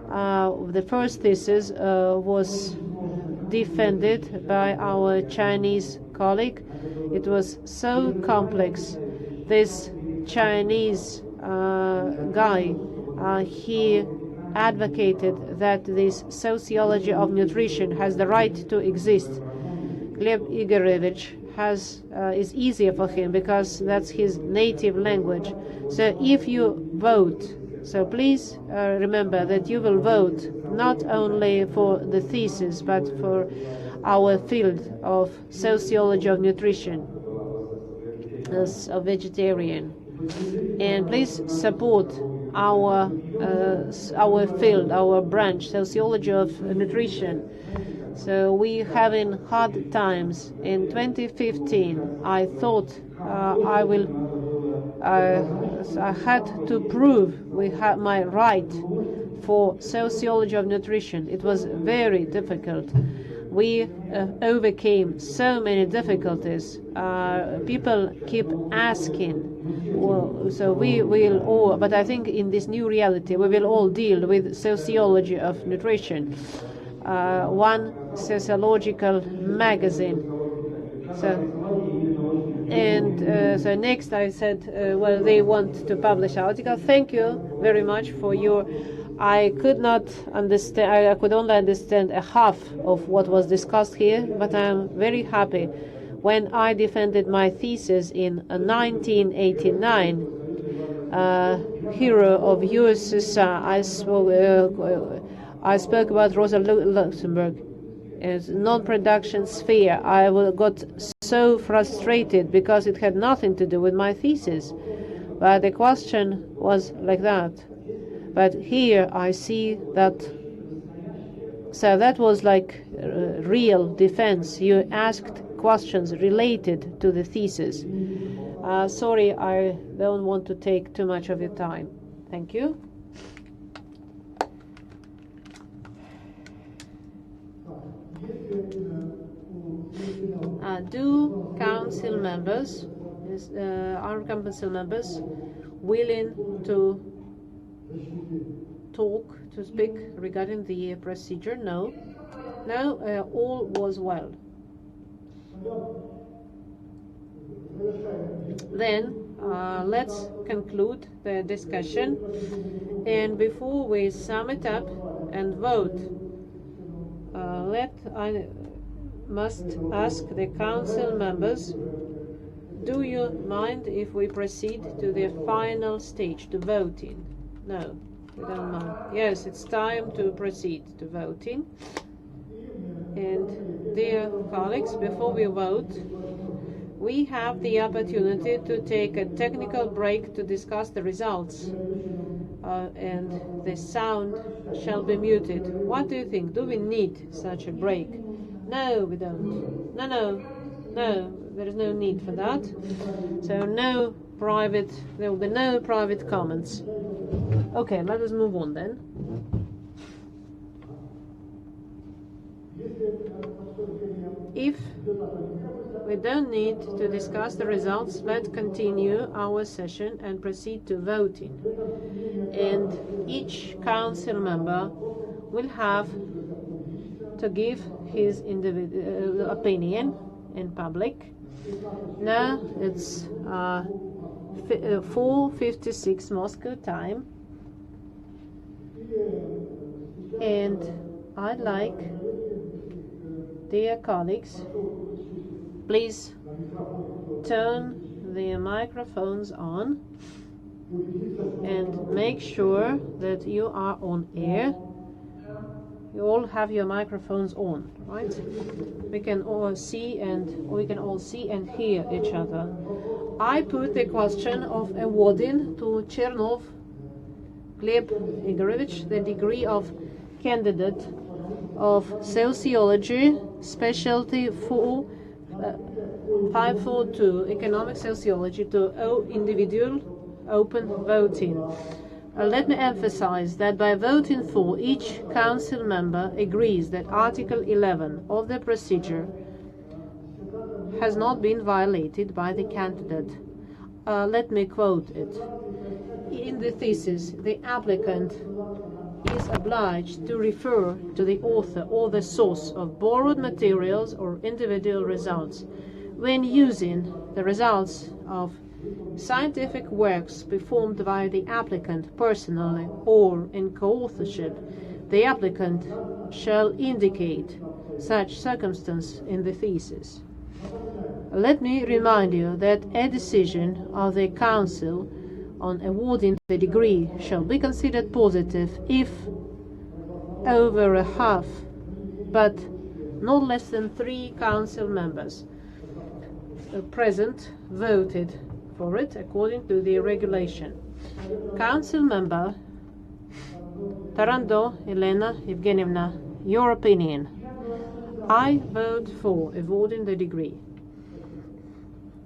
The first thesis was defended by our Chinese colleague. It was so complex. This Chinese guy, he advocated that this sociology of nutrition has the right to exist. Gleb Igorevich is easier for him because that's his native language. So if you vote, so please remember that you will vote not only for the thesis but for our field of sociology of nutrition as a vegetarian. And please support our field, our branch, sociology of nutrition. So we having hard times. In 2015, I thought I had to prove we had my right for sociology of nutrition. It was very difficult. We overcame so many difficulties. People keep asking. Well, so we will all, but I think in this new reality, we will all deal with sociology of nutrition. One sociological magazine. So And so next I said, well, they want to publish article. Thank you very much for your. I could not understand. I could only understand a half of what was discussed here, but I am very happy. When I defended my thesis in 1989, hero of USSR, I spoke about Rosa Luxemburg as non-production sphere. I got so frustrated because it had nothing to do with my thesis, but the question was like that. But here I see that, so that was like real defense. You asked questions related to the thesis. Sorry, I don't want to take too much of your time. Thank you. Do council members, are council members willing to talk, to speak regarding the procedure? No. No, all was well. Then let's conclude the discussion, and before we sum it up and vote, I must ask the council members, do you mind if we proceed to the final stage, to voting? No, we don't mind. Yes, it's time to proceed to voting. And dear colleagues, before we vote, we have the opportunity to take a technical break to discuss the results, and the sound shall be muted. What do you think? Do we need such a break? No, we don't. No, there is no need for that. So there will be no private comments. Okay, let us move on then. If we don't need to discuss the results, let's continue our session and proceed to voting. And each council member will have to give his individual opinion in public. Now it's 4:56 Moscow time, and I'd like, dear colleagues, please turn the microphones on and make sure that you are on air. You all have your microphones on, right? We can all see and hear each other. I put the question of awarding to Chernov, Gleb, Igorevich the degree of candidate of sociology, specialty 542, economic sociology, to individual open voting. Let me emphasize that by voting for, each council member agrees that Article 11 of the procedure has not been violated by the candidate. Let me quote it. In the thesis, the applicant is obliged to refer to the author or the source of borrowed materials or individual results. When using the results of scientific works performed by the applicant personally or in co-authorship, the applicant shall indicate such circumstance in the thesis. Let me remind you that a decision of the Council on awarding the degree shall be considered positive if over a half, but not less than 3 council members present voted for it according to the regulation. Council member Tarando Elena Evgenievna, your opinion. I vote for awarding the degree.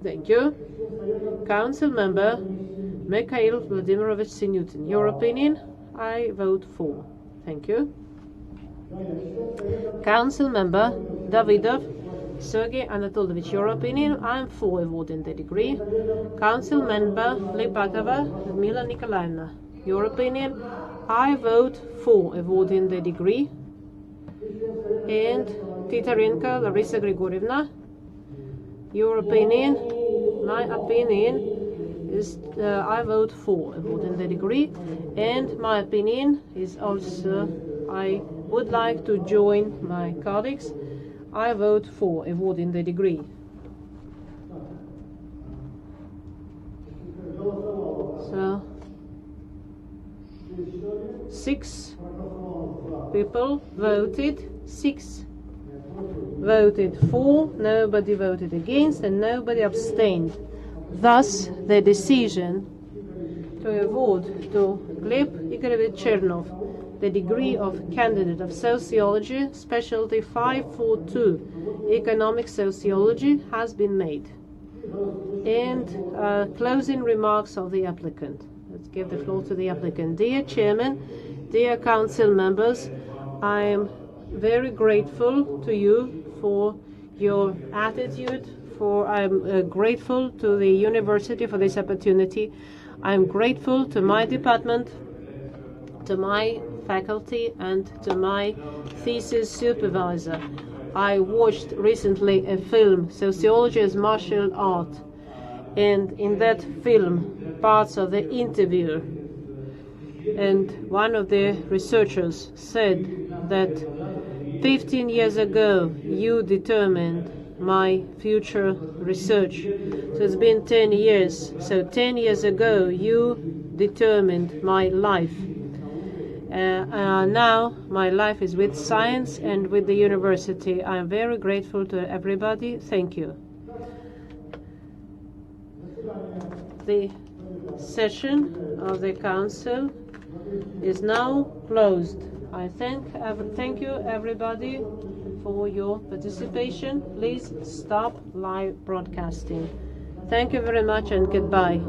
Thank you. Council member Mikhail Vladimirovich Sinyutin, your opinion. I vote for. Thank you. Council member Davidov Sergey Anatolovich, your opinion. I'm for awarding the degree. Council member Lipatova Ludmila Nikolaevna, your opinion. I vote for awarding the degree. And Titarenko Larissa Grigorievna, your opinion. my opinion is I vote for awarding the degree, and my opinion is also I would like to join my colleagues. I vote for awarding the degree. So 6 people voted, 6 voted for, nobody voted against, and nobody abstained. Thus, the decision to award to Gleb Igorevich Chernov the degree of candidate of sociology, specialty 542, economic sociology, has been made. And closing remarks of the applicant. Let's give the floor to the applicant. Dear Chairman, dear Council members, I am very grateful to you for your attitude. I'm grateful to the university for this opportunity. I'm grateful to my department, to my faculty, and to my thesis supervisor. I watched recently a film, Sociology as Martial Art, and in that film, parts of the interview, and one of the researchers said that 15 years ago you determined my future research. So it's been 10 years. So 10 years ago you determined my life. Now my life is with science and with the university. I am very grateful to everybody. Thank you. The session of the council is now closed. I thank you everybody for your participation. Please stop live broadcasting. Thank you very much and goodbye.